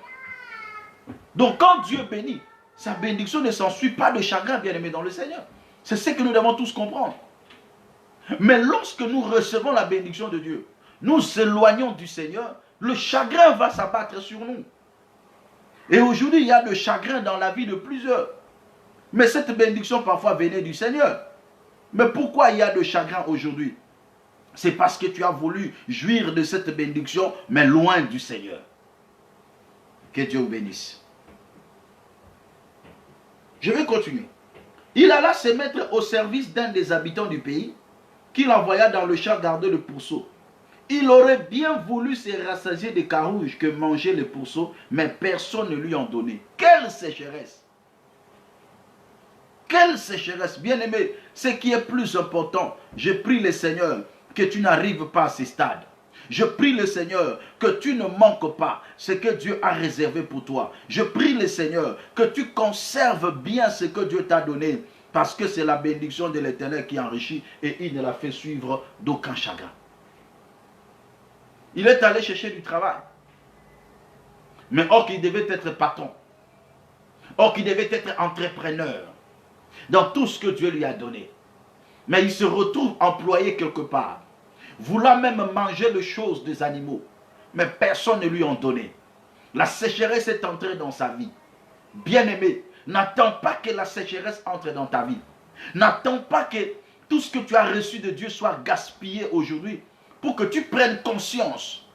Donc quand Dieu bénit, sa bénédiction ne s'ensuit pas de chagrin, bien-aimé dans le Seigneur. C'est ce que nous devons tous comprendre. Mais lorsque nous recevons la bénédiction de Dieu, nous éloignons du Seigneur, le chagrin va s'abattre sur nous. Et aujourd'hui, il y a de chagrin dans la vie de plusieurs. Mais cette bénédiction parfois venait du Seigneur. Mais pourquoi il y a de chagrin aujourd'hui? C'est parce que tu as voulu jouir de cette bénédiction, mais loin du Seigneur. Que Dieu vous bénisse. Je vais continuer. Il alla se mettre au service d'un des habitants du pays, qu'il envoya dans le champ garder le pourceau. Il aurait bien voulu se rassasier des carouges que mangeaient les pourceaux, mais personne ne lui en donnait. Quelle sécheresse! Quelle sécheresse! Bien-aimé, ce qui est plus important, je prie le Seigneur que tu n'arrives pas à ce stade. Je prie le Seigneur que tu ne manques pas ce que Dieu a réservé pour toi. Je prie le Seigneur que tu conserves bien ce que Dieu t'a donné, parce que c'est la bénédiction de l'Éternel qui enrichit et il ne la fait suivre d'aucun chagrin. Il est allé chercher du travail. Mais or qu'il devait être patron. Or qu'il devait être entrepreneur. Dans tout ce que Dieu lui a donné. Mais il se retrouve employé quelque part. Voulant même manger les choses des animaux. Mais personne ne lui en donnait. La sécheresse est entrée dans sa vie. Bien-aimé, n'attends pas que la sécheresse entre dans ta vie. N'attends pas que tout ce que tu as reçu de Dieu soit gaspillé aujourd'hui, pour que tu prennes conscience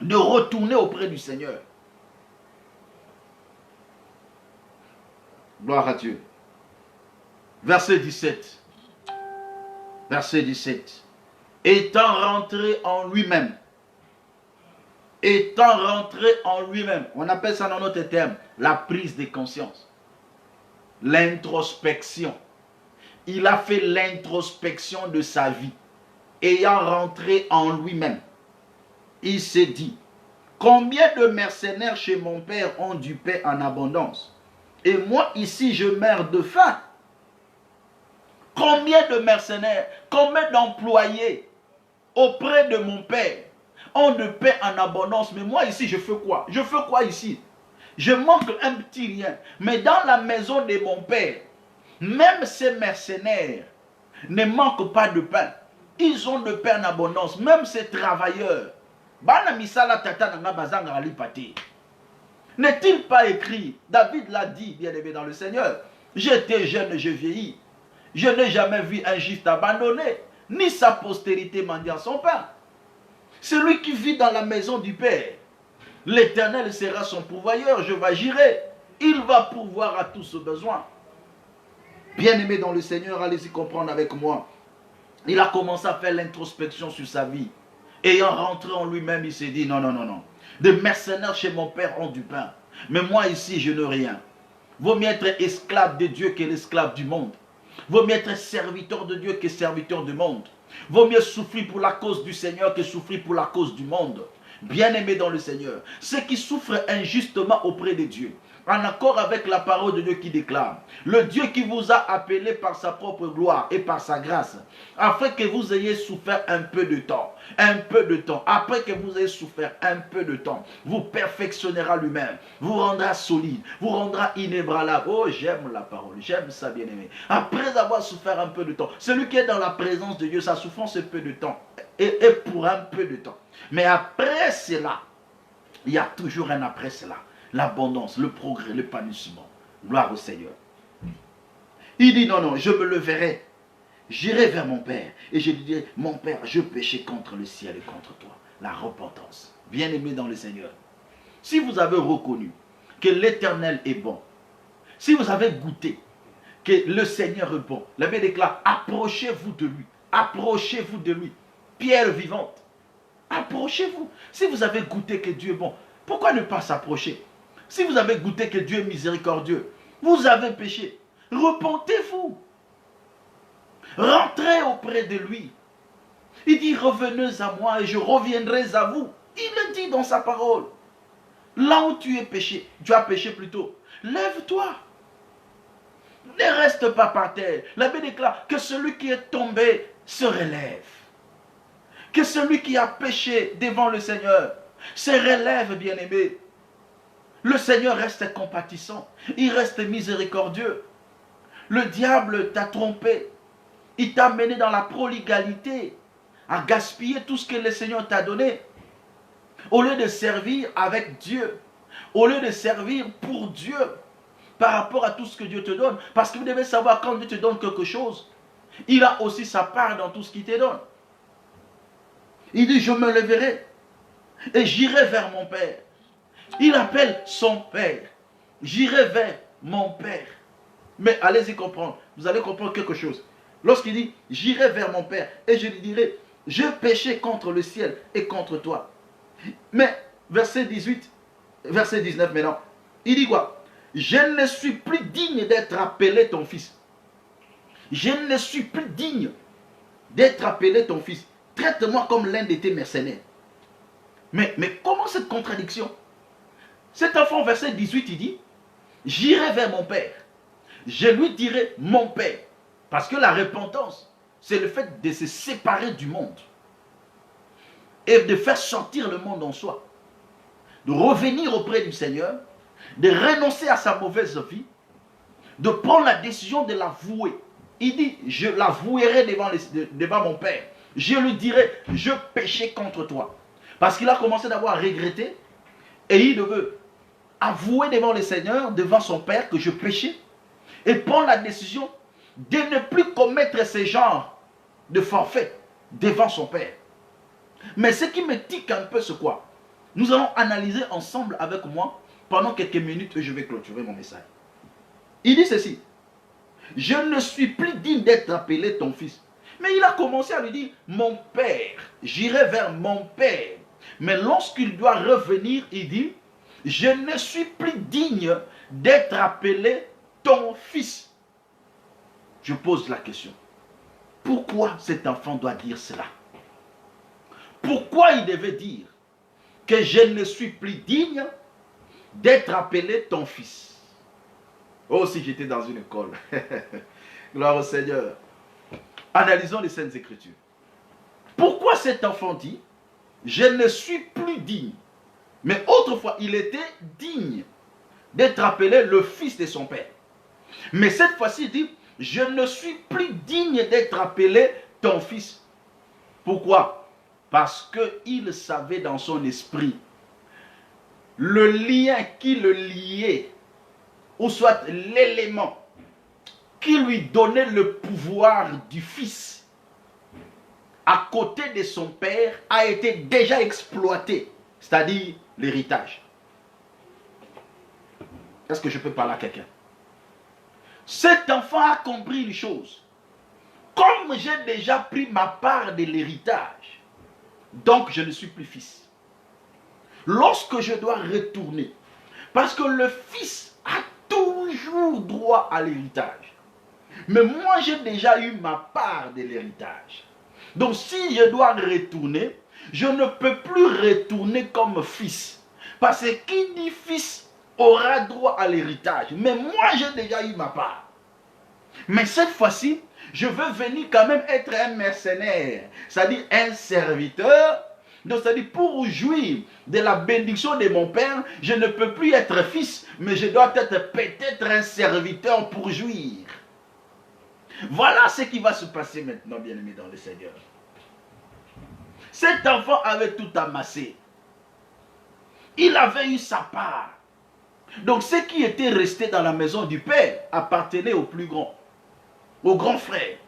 de retourner auprès du Seigneur. Gloire à Dieu. Verset 17. Verset 17. Étant rentré en lui-même. Étant rentré en lui-même. On appelle ça dans notre terme la prise de conscience. L'introspection. Il a fait l'introspection de sa vie. Ayant rentré en lui-même. Il s'est dit, combien de mercenaires chez mon père ont du pain en abondance? Et moi ici je meurs de faim. Combien de mercenaires, combien d'employés auprès de mon père ont de pain en abondance? Mais moi ici je fais quoi? Je fais quoi ici? Je manque un petit rien. Mais dans la maison de mon père, même ces mercenaires ne manquent pas de pain. Ils ont de pain en abondance. Même ces travailleurs. N'est-il pas écrit? David l'a dit, bien-aimé dans le Seigneur. J'étais jeune et je vieillis. Je n'ai jamais vu un juste abandonné, ni sa postérité mendiant son pain. Celui qui vit dans la maison du Père, l'Éternel sera son pourvoyeur, je j'agirai. Il va pourvoir à tous ses besoins. Bien-aimé dans le Seigneur, allez-y comprendre avec moi. Il a commencé à faire l'introspection sur sa vie. Ayant rentré en lui-même, il s'est dit, non, non, non, non. Des mercenaires chez mon père ont du pain. Mais moi ici, je n'ai rien. Vaut mieux être esclave de Dieu que l'esclave du monde. Vaut mieux être serviteur de Dieu que serviteur du monde. Vaut mieux souffrir pour la cause du Seigneur que souffrir pour la cause du monde. Bien-aimés dans le Seigneur, ceux qui souffrent injustement auprès de Dieu, en accord avec la parole de Dieu qui déclare, le Dieu qui vous a appelé par sa propre gloire et par sa grâce, afin que vous ayez souffert un peu de temps, après que vous ayez souffert un peu de temps, vous perfectionnera lui-même, vous rendra solide, vous rendra inébranlable. Oh, j'aime la parole, j'aime ça, bien-aimé. Après avoir souffert un peu de temps, celui qui est dans la présence de Dieu, sa souffrance est peu de temps, et pour un peu de temps. Mais après cela, il y a toujours un après cela. L'abondance, le progrès, l'épanouissement. Gloire au Seigneur. Il dit non, non, je me leverai. J'irai vers mon Père. Et je lui dirai, mon Père, je péchais contre le ciel et contre toi. La repentance. Bien-aimé dans le Seigneur. Si vous avez reconnu que l'Éternel est bon, si vous avez goûté que le Seigneur est bon, la Bible déclare, approchez-vous de lui. Approchez-vous de lui. Pierre vivante. Approchez-vous. Si vous avez goûté que Dieu est bon, pourquoi ne pas s'approcher? Si vous avez goûté que Dieu est miséricordieux, vous avez péché, repentez-vous. Rentrez auprès de lui. Il dit, revenez à moi et je reviendrai à vous. Il le dit dans sa parole. Là où tu as péché plutôt, lève-toi. Ne reste pas par terre. La Bible déclare que celui qui est tombé se relève. Que celui qui a péché devant le Seigneur se relève, bien-aimé. Le Seigneur reste compatissant. Il reste miséricordieux. Le diable t'a trompé. Il t'a mené dans la prodigalité, à gaspiller tout ce que le Seigneur t'a donné. Au lieu de servir avec Dieu, au lieu de servir pour Dieu, par rapport à tout ce que Dieu te donne. Parce que vous devez savoir, quand Dieu te donne quelque chose, il a aussi sa part dans tout ce qu'il te donne. Il dit, je me leverai et j'irai vers mon Père. Il appelle son Père. J'irai vers mon Père. Mais allez-y comprendre. Vous allez comprendre quelque chose. Lorsqu'il dit, j'irai vers mon Père et je lui dirai, je péchais contre le ciel et contre toi. Mais, verset 18, verset 19 maintenant, il dit quoi? Je ne suis plus digne d'être appelé ton fils. Je ne suis plus digne d'être appelé ton fils. Traite-moi comme l'un de tes mercenaires. Mais comment cette contradiction? Cet enfant, verset 18, il dit, j'irai vers mon Père. Je lui dirai mon Père. Parce que la repentance, c'est le fait de se séparer du monde. Et de faire sortir le monde en soi. De revenir auprès du Seigneur. De renoncer à sa mauvaise vie. De prendre la décision de la vouer. Il dit, je la vouerai devant mon Père. Je lui dirai, je péchais contre toi. Parce qu'il a commencé d'avoir regretté. Et il veut avouer devant le Seigneur, devant son Père, que je péchais. Et prendre la décision de ne plus commettre ce genre de forfait devant son père. Mais ce qui me tique un peu, c'est quoi? Nous allons analyser ensemble avec moi pendant quelques minutes et je vais clôturer mon message. Il dit ceci: je ne suis plus digne d'être appelé ton fils. Mais il a commencé à lui dire, mon père, j'irai vers mon père. Mais lorsqu'il doit revenir, il dit, je ne suis plus digne d'être appelé ton fils. Je pose la question. Pourquoi cet enfant doit dire cela? Pourquoi il devait dire que je ne suis plus digne d'être appelé ton fils? Oh, si j'étais dans une école. Gloire au Seigneur. Analysons les Saintes Écritures. Pourquoi cet enfant dit, je ne suis plus digne? Mais autrefois, il était digne d'être appelé le fils de son père. Mais cette fois-ci, il dit, je ne suis plus digne d'être appelé ton fils. Pourquoi? Parce qu'il savait dans son esprit le lien qui le liait, ou soit l'élément qui lui donnait le pouvoir du fils à côté de son père a été déjà exploité, c'est-à-dire l'héritage. Est-ce que je peux parler à quelqu'un? Cet enfant a compris une chose. Comme j'ai déjà pris ma part de l'héritage, donc je ne suis plus fils. Lorsque je dois retourner, parce que le fils a toujours droit à l'héritage. Mais moi, j'ai déjà eu ma part de l'héritage. Donc, si je dois retourner, je ne peux plus retourner comme fils. Parce que qui dit fils aura droit à l'héritage. Mais moi, j'ai déjà eu ma part. Mais cette fois-ci, je veux venir quand même être un mercenaire. C'est-à-dire un serviteur. Donc, c'est-à-dire pour jouir de la bénédiction de mon père, je ne peux plus être fils, mais je dois être peut-être un serviteur pour jouir. Voilà ce qui va se passer maintenant, bien-aimés dans le Seigneur. Cet enfant avait tout amassé. Il avait eu sa part. Donc ce qui était resté dans la maison du père appartenait au plus grand, au grand frère.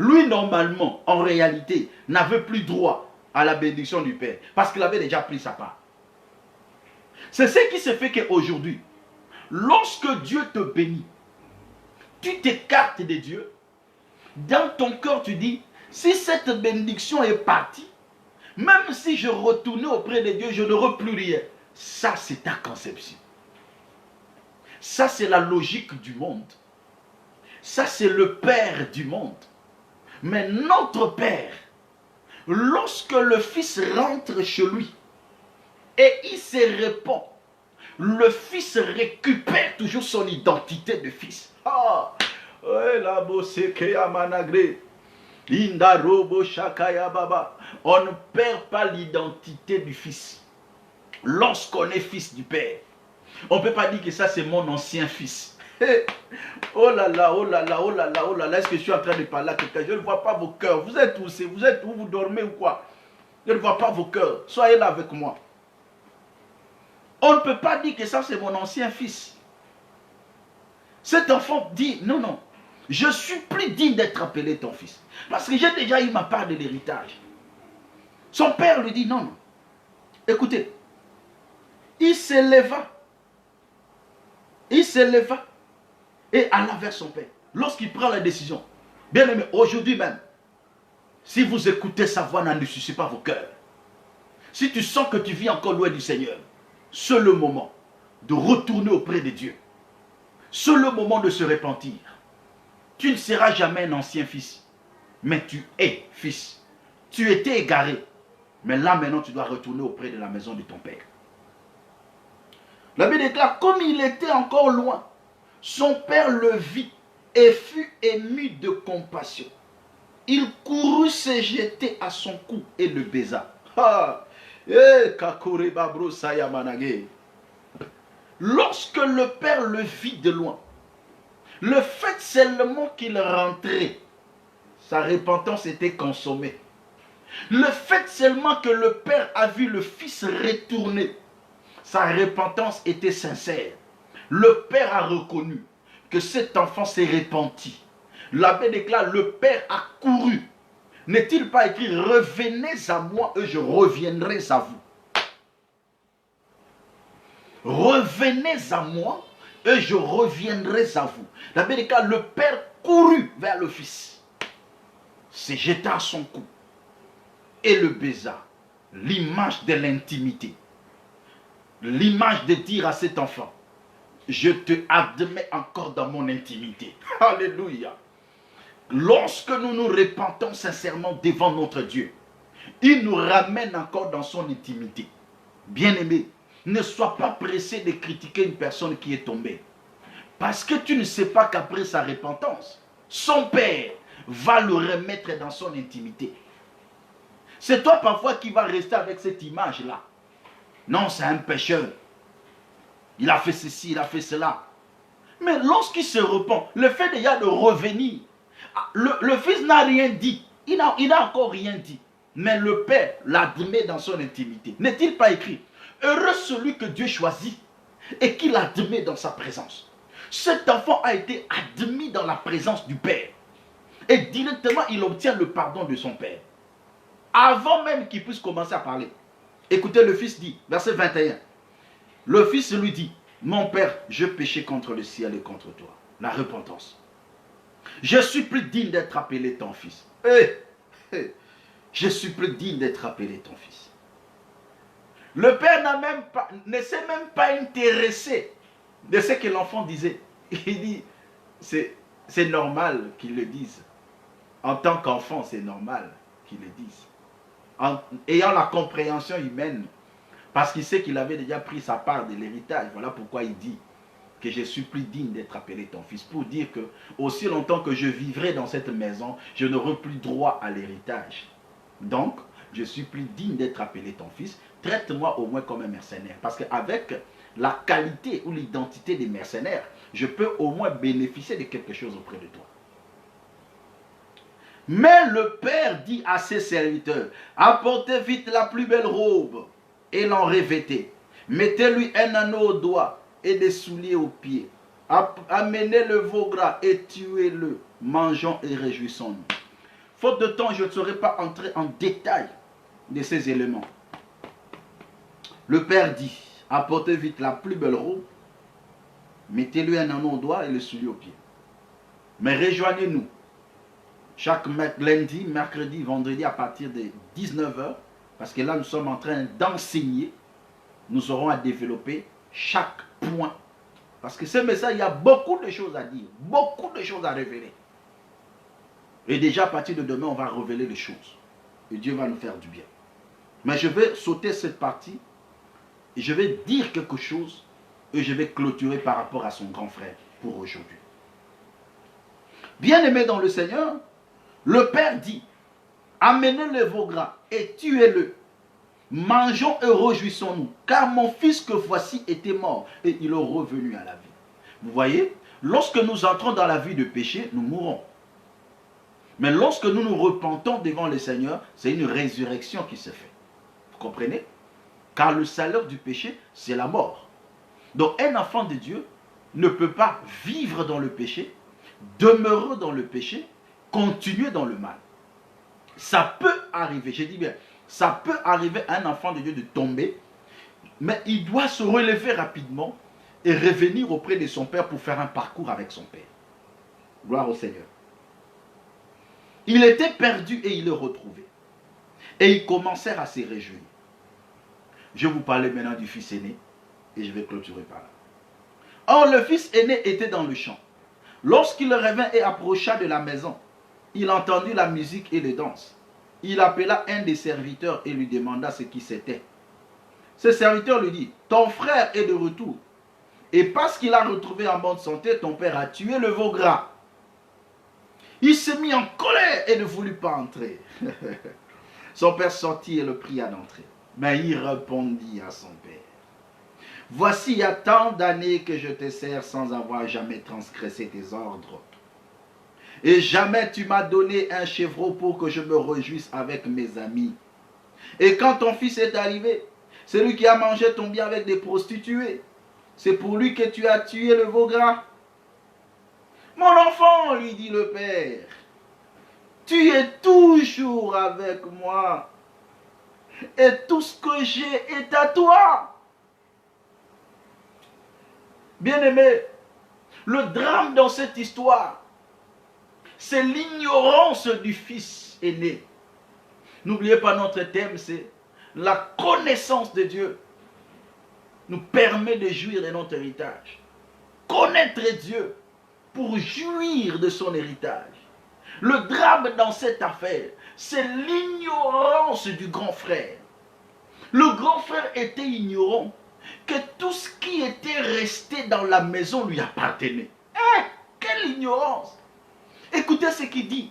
Lui, normalement, en réalité, n'avait plus droit à la bénédiction du père parce qu'il avait déjà pris sa part. C'est ce qui se fait qu'aujourd'hui, lorsque Dieu te bénit, tu t'écartes de Dieu. Dans ton cœur, tu dis, si cette bénédiction est partie, même si je retournais auprès de Dieu, je n'aurai plus rien. Ça, c'est ta conception. Ça, c'est la logique du monde. Ça, c'est le Père du monde. Mais notre Père, lorsque le Fils rentre chez lui et il se répand, le Fils récupère toujours son identité de Fils. Ah! On ne perd pas l'identité du fils lorsqu'on est fils du père. On ne peut pas dire que ça c'est mon ancien fils. Oh là là, oh là là, oh là là, oh là là. Est-ce que je suis en train de parler à quelqu'un? Je ne vois pas vos cœurs. Vous êtes où? Vous êtes où? Vous dormez ou quoi? Je ne vois pas vos cœurs. Soyez là avec moi. On ne peut pas dire que ça c'est mon ancien fils. Cet enfant dit non, non. Je suis plus digne d'être appelé ton fils. Parce que j'ai déjà eu ma part de l'héritage. Son père lui dit non, non. Écoutez, il s'éleva. Il s'éleva et alla vers son père. Lorsqu'il prend la décision, bien aimé, aujourd'hui même, si vous écoutez sa voix, n'endurcissez pas vos cœurs. Si tu sens que tu vis encore loin du Seigneur, c'est le moment de retourner auprès de Dieu. C'est le moment de se repentir. Tu ne seras jamais un ancien fils, mais tu es fils. Tu étais égaré, mais là maintenant tu dois retourner auprès de la maison de ton père. La Bible déclare, comme il était encore loin, son père le vit et fut ému de compassion. Il courut se jeter à son cou et le baisa. Lorsque le père le vit de loin, le fait seulement qu'il rentrait, sa repentance était consommée. Le fait seulement que le père a vu le fils retourner, sa repentance était sincère. Le père a reconnu que cet enfant s'est repenti. L'abbé déclare, le père a couru N'est-il pas écrit, revenez à moi et je reviendrai à vous. Revenez à moi et je reviendrai à vous. La Bible dit que le père courut vers le fils, se jeta à son cou et le baisa. L'image de l'intimité. L'image de dire à cet enfant, je te admets encore dans mon intimité. Alléluia. Lorsque nous nous repentons sincèrement devant notre Dieu, il nous ramène encore dans son intimité. Bien-aimé, ne sois pas pressé de critiquer une personne qui est tombée. Parce que tu ne sais pas qu'après sa repentance, son Père va le remettre dans son intimité. C'est toi parfois qui vas rester avec cette image-là. Non, c'est un pécheur. Il a fait ceci, il a fait cela. Mais lorsqu'il se repent, le fait déjà de revenir, le fils n'a rien dit. Il n'a encore rien dit. Mais le Père l'admet dans son intimité. N'est-il pas écrit? Heureux celui que Dieu choisit et qu'il admet dans sa présence. Cet enfant a été admis dans la présence du Père. Et directement, il obtient le pardon de son Père. Avant même qu'il puisse commencer à parler. Écoutez, le fils dit, verset 21. Le fils lui dit, mon père, je péchais contre le ciel et contre toi. La repentance. Je suis plus digne d'être appelé ton fils. Je suis plus digne d'être appelé ton fils. Le père ne s'est même pas intéressé de ce que l'enfant disait. Il dit, c'est normal qu'il le dise. En tant qu'enfant, c'est normal qu'il le dise. En ayant la compréhension humaine, parce qu'il sait qu'il avait déjà pris sa part de l'héritage. Voilà pourquoi il dit que je suis plus digne d'être appelé ton fils. Pour dire que aussi longtemps que je vivrai dans cette maison, je n'aurai plus droit à l'héritage. Donc, je suis plus digne d'être appelé ton fils. Traite-moi au moins comme un mercenaire. Parce qu'avec la qualité ou l'identité des mercenaires, je peux au moins bénéficier de quelque chose auprès de toi. Mais le père dit à ses serviteurs, apportez vite la plus belle robe et l'en revêtez. Mettez-lui un anneau au doigt et des souliers aux pieds. Amenez le veau gras et tuez-le. Mangeons et réjouissons-nous. Faute de temps, je ne saurais pas entrer en détail de ces éléments. Le père dit, apportez vite la plus belle robe, mettez-lui un anneau au doigt et le soulier aux pieds. Mais rejoignez-nous chaque lundi, mercredi, vendredi à partir de 19 h, parce que là nous sommes en train d'enseigner. Nous aurons à développer chaque point. Parce que ce message, il y a beaucoup de choses à dire, beaucoup de choses à révéler. Et déjà à partir de demain, on va révéler les choses. Et Dieu va nous faire du bien. Mais je vais sauter cette partie et je vais dire quelque chose et je vais clôturer par rapport à son grand frère pour aujourd'hui. Bien-aimé dans le Seigneur, le Père dit, amenez le veau gras et tuez-le. Mangeons et réjouissons-nous, car mon fils que voici était mort et il est revenu à la vie. Vous voyez, lorsque nous entrons dans la vie de péché, nous mourrons. Mais lorsque nous nous repentons devant le Seigneur, c'est une résurrection qui se fait. Vous comprenez? Car le salaire du péché, c'est la mort. Donc un enfant de Dieu ne peut pas vivre dans le péché, demeurer dans le péché, continuer dans le mal. Ça peut arriver, je dis bien, ça peut arriver à un enfant de Dieu de tomber, mais il doit se relever rapidement et revenir auprès de son Père pour faire un parcours avec son Père. Gloire au Seigneur. Il était perdu et il est retrouvé. Et ils commencèrent à se réjouir. Je vais vous parler maintenant du fils aîné et je vais clôturer par là. Or, le fils aîné était dans le champ. Lorsqu'il revint et approcha de la maison, il entendit la musique et les danses. Il appela un des serviteurs et lui demanda ce qui c'était. Ce serviteur lui dit, ton frère est de retour. Et parce qu'il a retrouvé en bonne santé, ton père a tué le veau gras. Il s'est mis en colère et ne voulut pas entrer. Son père sortit et le pria d'entrer. Mais il répondit à son père, voici il y a tant d'années que je te sers sans avoir jamais transgressé tes ordres. Et jamais tu m'as donné un chevreau pour que je me réjouisse avec mes amis. Et quand ton fils est arrivé, c'est lui qui a mangé ton bien avec des prostituées. C'est pour lui que tu as tué le veau gras. Mon enfant, lui dit le père, tu es toujours avec moi. Et tout ce que j'ai est à toi. Bien-aimé, le drame dans cette histoire, c'est l'ignorance du fils aîné. N'oubliez pas, notre thème, c'est la connaissance de Dieu nous permet de jouir de notre héritage. Connaître Dieu pour jouir de son héritage. Le drame dans cette affaire, c'est l'ignorance du grand frère. Le grand frère était ignorant que tout ce qui était resté dans la maison lui appartenait. Eh, quelle ignorance! Écoutez ce qu'il dit.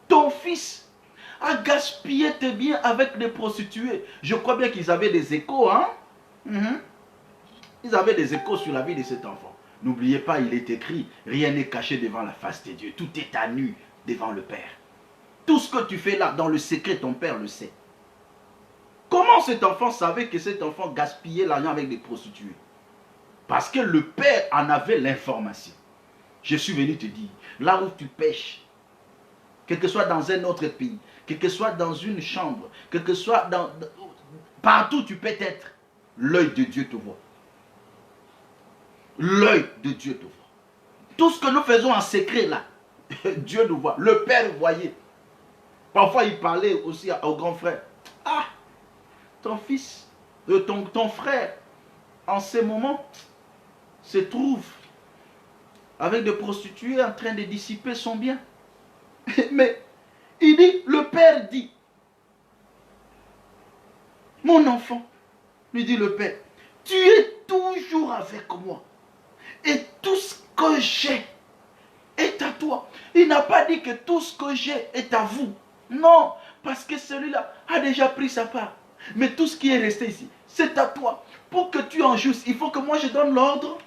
Ton fils a gaspillé tes biens avec des prostituées. Je crois bien qu'ils avaient des échos, hein? Ils avaient des échos sur la vie de cet enfant. N'oubliez pas, il est écrit, rien n'est caché devant la face de Dieu. Tout est à nu devant le Père. Tout ce que tu fais là, dans le secret, ton Père le sait. Comment cet enfant savait que cet enfant gaspillait l'argent avec des prostituées? Parce que le Père en avait l'information. Je suis venu te dire, là où tu pêches, quel que soit dans un autre pays, quel que soit dans une chambre, quel que soit partout où tu peux être, l'œil de Dieu te voit. L'œil de Dieu te voit. Tout ce que nous faisons en secret là, Dieu nous voit. Le Père voyait. Parfois il parlait aussi au grand frère. Ah, ton fils, ton frère, en ces moments, se trouve avec des prostituées en train de dissiper son bien. Mais il dit, le Père dit, mon enfant, lui dit le Père, tu es toujours avec moi. Et tout ce que j'ai est à toi. Il n'a pas dit que tout ce que j'ai est à vous. Non, parce que celui-là a déjà pris sa part. Mais tout ce qui est resté ici, c'est à toi. Pour que tu en jouisses, il faut que moi je donne l'ordre.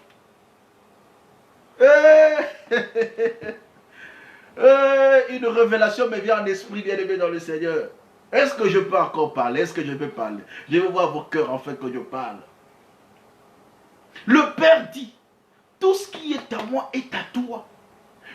Une révélation me vient en esprit, bien-aimé dans le Seigneur. Est-ce que je peux encore parler? Est-ce que je peux parler? Je veux voir vos cœurs en fait que je parle. Le Père dit, tout ce qui est à moi est à toi.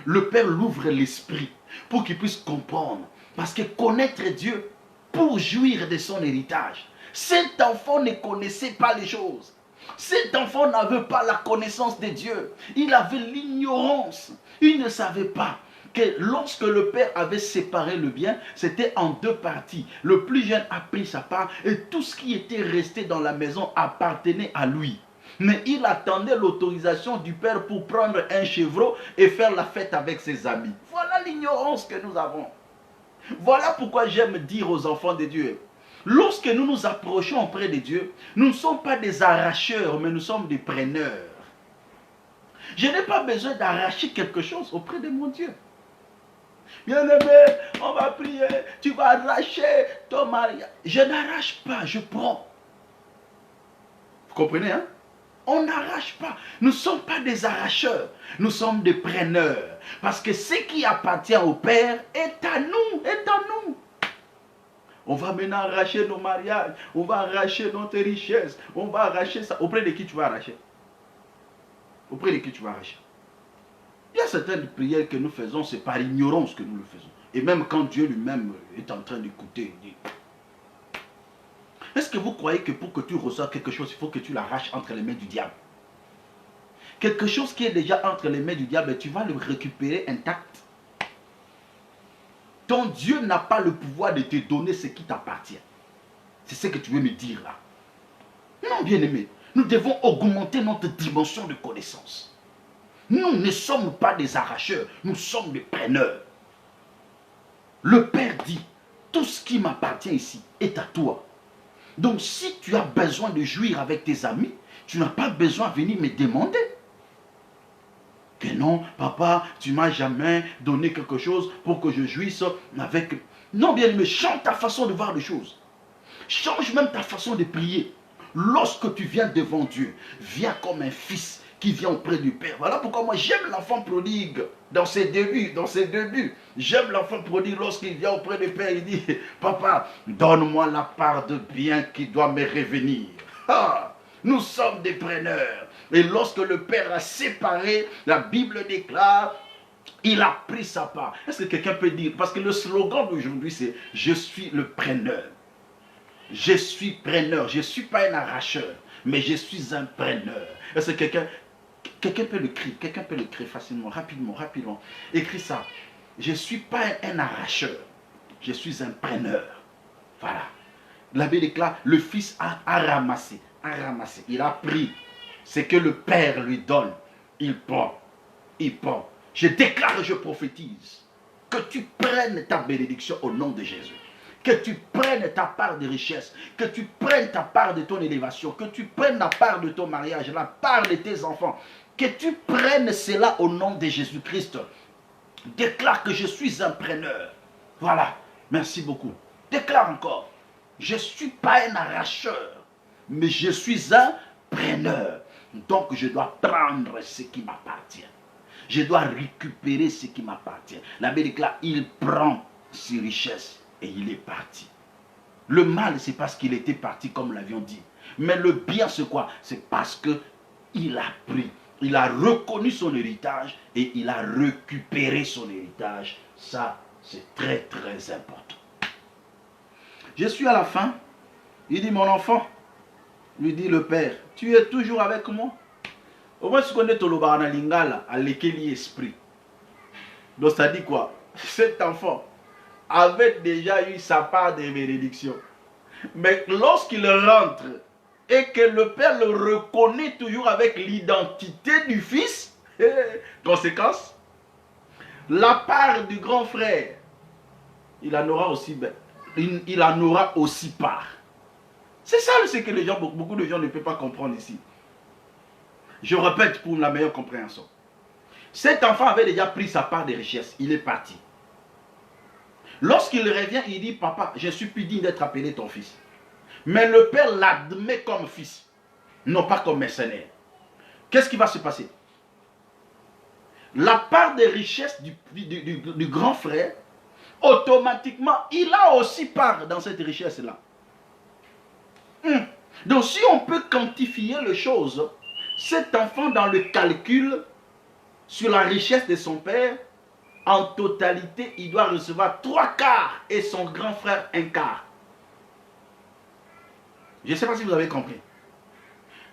Le Père l'ouvre l'esprit pour qu'il puisse comprendre. Parce que connaître Dieu pour jouir de son héritage. Cet enfant ne connaissait pas les choses. Cet enfant n'avait pas la connaissance de Dieu. Il avait l'ignorance. Il ne savait pas que lorsque le père avait séparé le bien, c'était en deux parties. Le plus jeune a pris sa part et tout ce qui était resté dans la maison appartenait à lui. Mais il attendait l'autorisation du père pour prendre un chevreau et faire la fête avec ses amis. Voilà l'ignorance que nous avons. Voilà pourquoi j'aime dire aux enfants de Dieu, lorsque nous nous approchons auprès de Dieu, nous ne sommes pas des arracheurs, mais nous sommes des preneurs. Je n'ai pas besoin d'arracher quelque chose auprès de mon Dieu. Bien-aimé, on va prier, tu vas arracher ton mariage. Je n'arrache pas, je prends. Vous comprenez, hein? On n'arrache pas. Nous ne sommes pas des arracheurs. Nous sommes des preneurs. Parce que ce qui appartient au Père est à nous. Est à nous. On va maintenant arracher nos mariages. On va arracher notre richesse. On va arracher ça. Auprès de qui tu vas arracher? Auprès de qui tu vas arracher? Il y a certaines prières que nous faisons, c'est par ignorance que nous le faisons. Et même quand Dieu lui-même est en train d'écouter, il dit... Est-ce que vous croyez que pour que tu reçoives quelque chose, il faut que tu l'arraches entre les mains du diable? Quelque chose qui est déjà entre les mains du diable, tu vas le récupérer intact. Ton Dieu n'a pas le pouvoir de te donner ce qui t'appartient. C'est ce que tu veux me dire là. Non, bien-aimé, nous devons augmenter notre dimension de connaissance. Nous ne sommes pas des arracheurs, nous sommes des preneurs. Le Père dit, tout ce qui m'appartient ici est à toi. Donc si tu as besoin de jouir avec tes amis, tu n'as pas besoin de venir me demander. Que non, papa, tu ne m'as jamais donné quelque chose pour que je jouisse avec... Non, bien aimé, change ta façon de voir les choses. Change même ta façon de prier. Lorsque tu viens devant Dieu, viens comme un fils qui vient auprès du Père. Voilà pourquoi moi j'aime l'enfant prodigue dans ses débuts, J'aime l'enfant prodigue lorsqu'il vient auprès du Père, il dit, papa, donne-moi la part de bien qui doit me revenir. Ah, nous sommes des preneurs. Et lorsque le Père a séparé, la Bible déclare Il a pris sa part. Est-ce que quelqu'un peut dire, parce que le slogan d'aujourd'hui c'est « Je suis le preneur ». Je suis preneur. Je ne suis pas un arracheur, mais je suis un preneur. Est-ce que quelqu'un peut le crier? Quelqu'un peut le crier facilement, rapidement, rapidement. Écris ça. Je ne suis pas un arracheur, je suis un preneur. Voilà. La Bible déclare, le fils a ramassé, il a pris ce que le Père lui donne. Il prend, il prend. Je déclare, je prophétise, que tu prennes ta bénédiction au nom de Jésus. Que tu prennes ta part de richesse, que tu prennes ta part de ton élévation, que tu prennes la part de ton mariage, la part de tes enfants, que tu prennes cela au nom de Jésus-Christ. Déclare que je suis un preneur. Voilà, merci beaucoup. Déclare encore, je ne suis pas un arracheur, mais je suis un preneur. Donc je dois prendre ce qui m'appartient. Je dois récupérer ce qui m'appartient. La Bible déclare, il prend ses richesses et il est parti. Le mal, c'est parce qu'il était parti, comme nous l'avions dit. Mais le bien, c'est quoi? C'est parce qu'il a pris. Il a reconnu son héritage et il a récupéré son héritage. Ça, c'est très, très important. Je suis à la fin. Il dit, mon enfant, lui dit le père, tu es toujours avec moi? Au moins, tu connais Tolobana Lingala, à l'équilibre esprit. Donc, ça dit quoi? Cet enfant avait déjà eu sa part de bénédiction. Mais lorsqu'il rentre et que le père le reconnaît toujours avec l'identité du fils, conséquence, la part du grand frère, il en aura aussi part. C'est ça ce que les gens, beaucoup de gens ne peuvent pas comprendre ici. Je répète pour la meilleure compréhension. Cet enfant avait déjà pris sa part de richesse. Il est parti. Lorsqu'il revient, il dit, papa, je suis plus digne d'être appelé ton fils. Mais le père l'admet comme fils, non pas comme mercenaire. Qu'est-ce qui va se passer? La part des richesses du grand frère, automatiquement, il a aussi part dans cette richesse-là. Donc si on peut quantifier les choses, cet enfant dans le calcul sur la richesse de son père, en totalité, il doit recevoir 3/4 et son grand frère 1/4. Je ne sais pas si vous avez compris.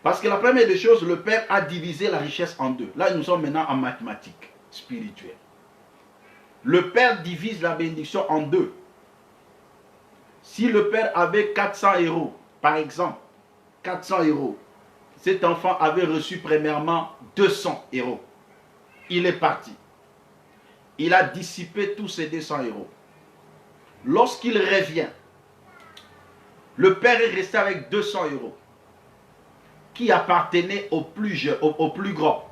Parce que la première des choses, le père a divisé la richesse en deux. Là, nous sommes maintenant en mathématiques spirituelles. Le père divise la bénédiction en deux. Si le père avait 400 €, par exemple, 400 €, cet enfant avait reçu premièrement 200 €. Il est parti. Il a dissipé tous ces 200 €. Lorsqu'il revient, le père est resté avec 200 € qui appartenaient au plus grand.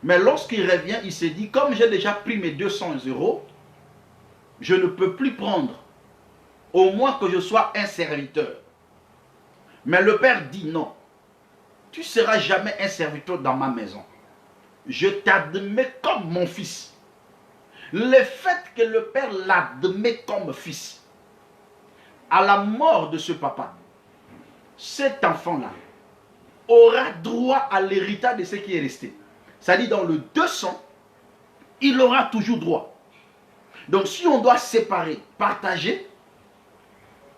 Mais lorsqu'il revient, il s'est dit, comme j'ai déjà pris mes 200 €, je ne peux plus prendre. Au moins que je sois un serviteur. Mais le père dit non. Tu ne seras jamais un serviteur dans ma maison. Je t'admets comme mon fils. Le fait que le père l'admet comme fils, à la mort de ce papa, cet enfant-là aura droit à l'héritage de ce qui est resté. C'est-à-dire dans le 200, il aura toujours droit. Donc si on doit séparer, partager,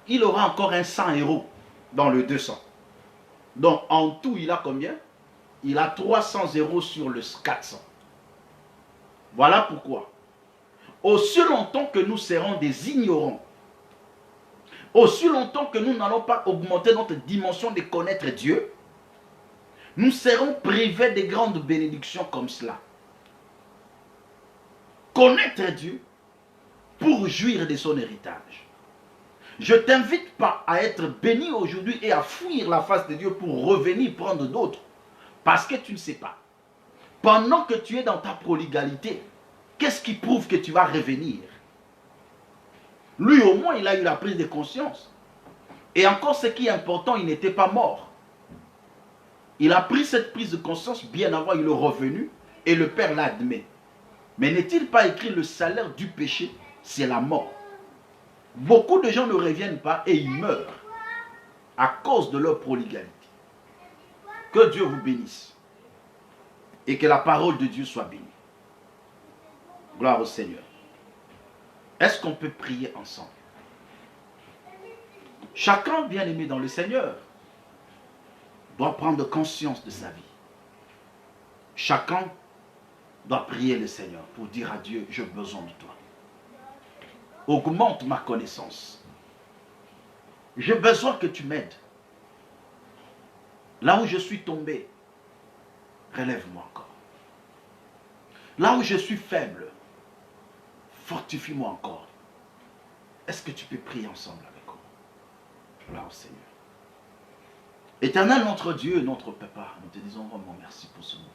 il aura encore un 100 € dans le 200. Donc en tout, il a combien? Il a 300 € sur le 400. Voilà pourquoi. Aussi longtemps que nous serons des ignorants, aussi longtemps que nous n'allons pas augmenter notre dimension de connaître Dieu, nous serons privés de grandes bénédictions comme cela. Connaître Dieu pour jouir de son héritage. Je ne t'invite pas à être béni aujourd'hui et à fuir la face de Dieu pour revenir prendre d'autres. Parce que tu ne sais pas. Pendant que tu es dans ta prodigalité, qu'est-ce qui prouve que tu vas revenir? Lui au moins, il a eu la prise de conscience. Et encore ce qui est important, il n'était pas mort. Il a pris cette prise de conscience bien avant, il est revenu et le Père l'admet. Mais n'est-il pas écrit le salaire du péché, c'est la mort? Beaucoup de gens ne reviennent pas et ils meurent à cause de leur prodigalité. Que Dieu vous bénisse et que la parole de Dieu soit bénie. Gloire au Seigneur. Est-ce qu'on peut prier ensemble? Chacun, bien aimé dans le Seigneur, doit prendre conscience de sa vie. Chacun doit prier le Seigneur pour dire à Dieu, j'ai besoin de toi. Augmente ma connaissance. J'ai besoin que tu m'aides. Là où je suis tombé, relève-moi encore. Là où je suis faible, fortifie-moi encore. Est-ce que tu peux prier ensemble avec moi? Gloire au Seigneur. Éternel notre Dieu et notre Papa, nous te disons vraiment merci pour ce moment.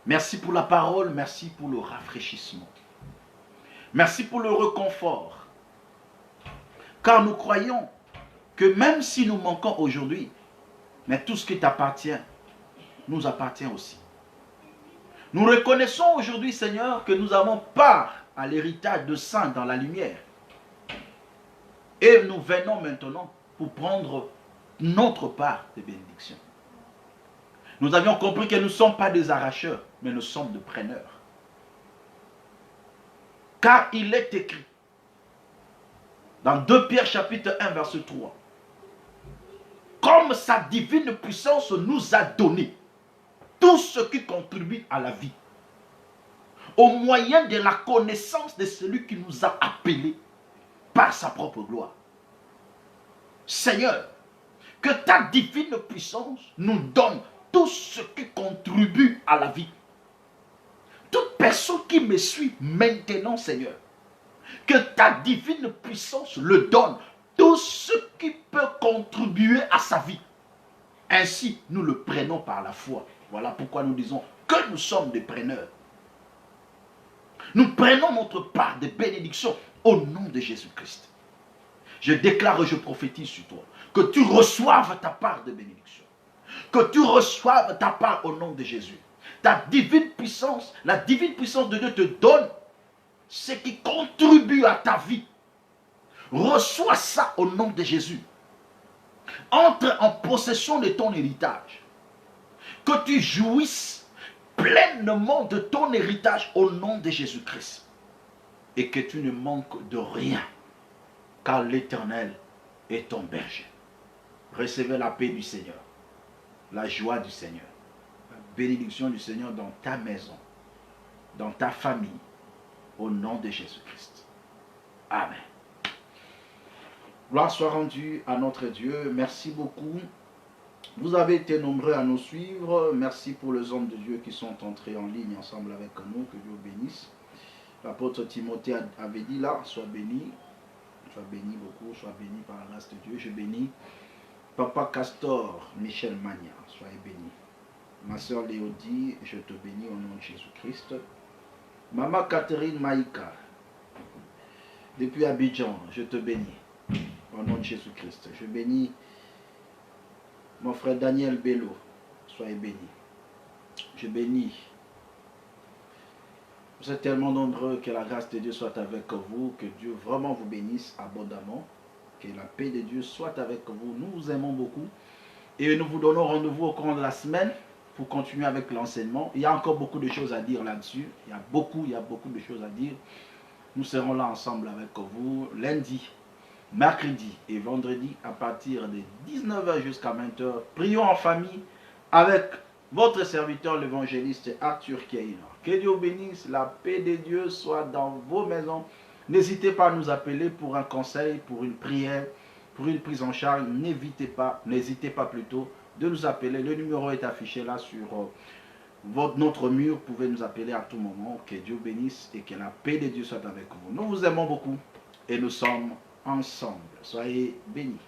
Merci pour la parole, merci pour le rafraîchissement. Merci pour le réconfort. Car nous croyons que même si nous manquons aujourd'hui, mais tout ce qui t'appartient nous appartient aussi. Nous reconnaissons aujourd'hui, Seigneur, que nous avons part à l'héritage de saints dans la lumière. Et nous venons maintenant pour prendre notre part de bénédiction. Nous avions compris que nous ne sommes pas des arracheurs, mais nous sommes des preneurs. Car il est écrit, dans 2 Pierre chapitre 1 verset 3, comme sa divine puissance nous a donné tout ce qui contribue à la vie, au moyen de la connaissance de celui qui nous a appelés par sa propre gloire. Seigneur, que ta divine puissance nous donne tout ce qui contribue à la vie. Toute personne qui me suit maintenant, Seigneur, que ta divine puissance le donne tout ce qui peut contribuer à sa vie. Ainsi, nous le prenons par la foi. Voilà pourquoi nous disons que nous sommes des preneurs. Nous prenons notre part de bénédiction au nom de Jésus-Christ. Je déclare et je prophétise sur toi que tu reçoives ta part de bénédiction. Que tu reçoives ta part au nom de Jésus. Ta divine puissance, la divine puissance de Dieu te donne ce qui contribue à ta vie. Reçois ça au nom de Jésus. Entre en possession de ton héritage. Que tu jouisses pleinement de ton héritage au nom de Jésus-Christ. Et que tu ne manques de rien. Car l'Éternel est ton berger. Recevez la paix du Seigneur. La joie du Seigneur. La bénédiction du Seigneur dans ta maison. Dans ta famille. Au nom de Jésus-Christ. Amen. Gloire soit rendue à notre Dieu. Merci beaucoup. Vous avez été nombreux à nous suivre. Merci pour les hommes de Dieu qui sont entrés en ligne ensemble avec nous. Que Dieu bénisse. L'apôtre Timothée avait dit là, sois béni. Sois béni beaucoup, sois béni par la grâce de Dieu. Je bénis Papa Castor, Michel Magna, soyez béni. Ma soeur Léodie, je te bénis au nom de Jésus-Christ. Maman Catherine Maïka, depuis Abidjan, je te bénis au nom de Jésus-Christ. Je bénis mon frère Daniel Bello, soyez béni. Je bénis. Vous êtes tellement nombreux, que la grâce de Dieu soit avec vous, que Dieu vraiment vous bénisse abondamment, que la paix de Dieu soit avec vous. Nous vous aimons beaucoup et nous vous donnons rendez-vous au cours de la semaine pour continuer avec l'enseignement. Il y a encore beaucoup de choses à dire là-dessus. Il y a beaucoup de choses à dire. Nous serons là ensemble avec vous lundi, mercredi et vendredi à partir de 19h jusqu'à 20h. Prions en famille avec votre serviteur l'évangéliste Arthur Keïna. Que Dieu bénisse, la paix de Dieu soit dans vos maisons. N'hésitez pas à nous appeler pour un conseil, pour une prière, pour une prise en charge. N'hésitez pas plutôt de nous appeler. Le numéro est affiché là sur notre mur. Vous pouvez nous appeler à tout moment. Que Dieu bénisse et que la paix de Dieu soit avec vous. Nous vous aimons beaucoup et nous sommes ensemble. Soyez bénis.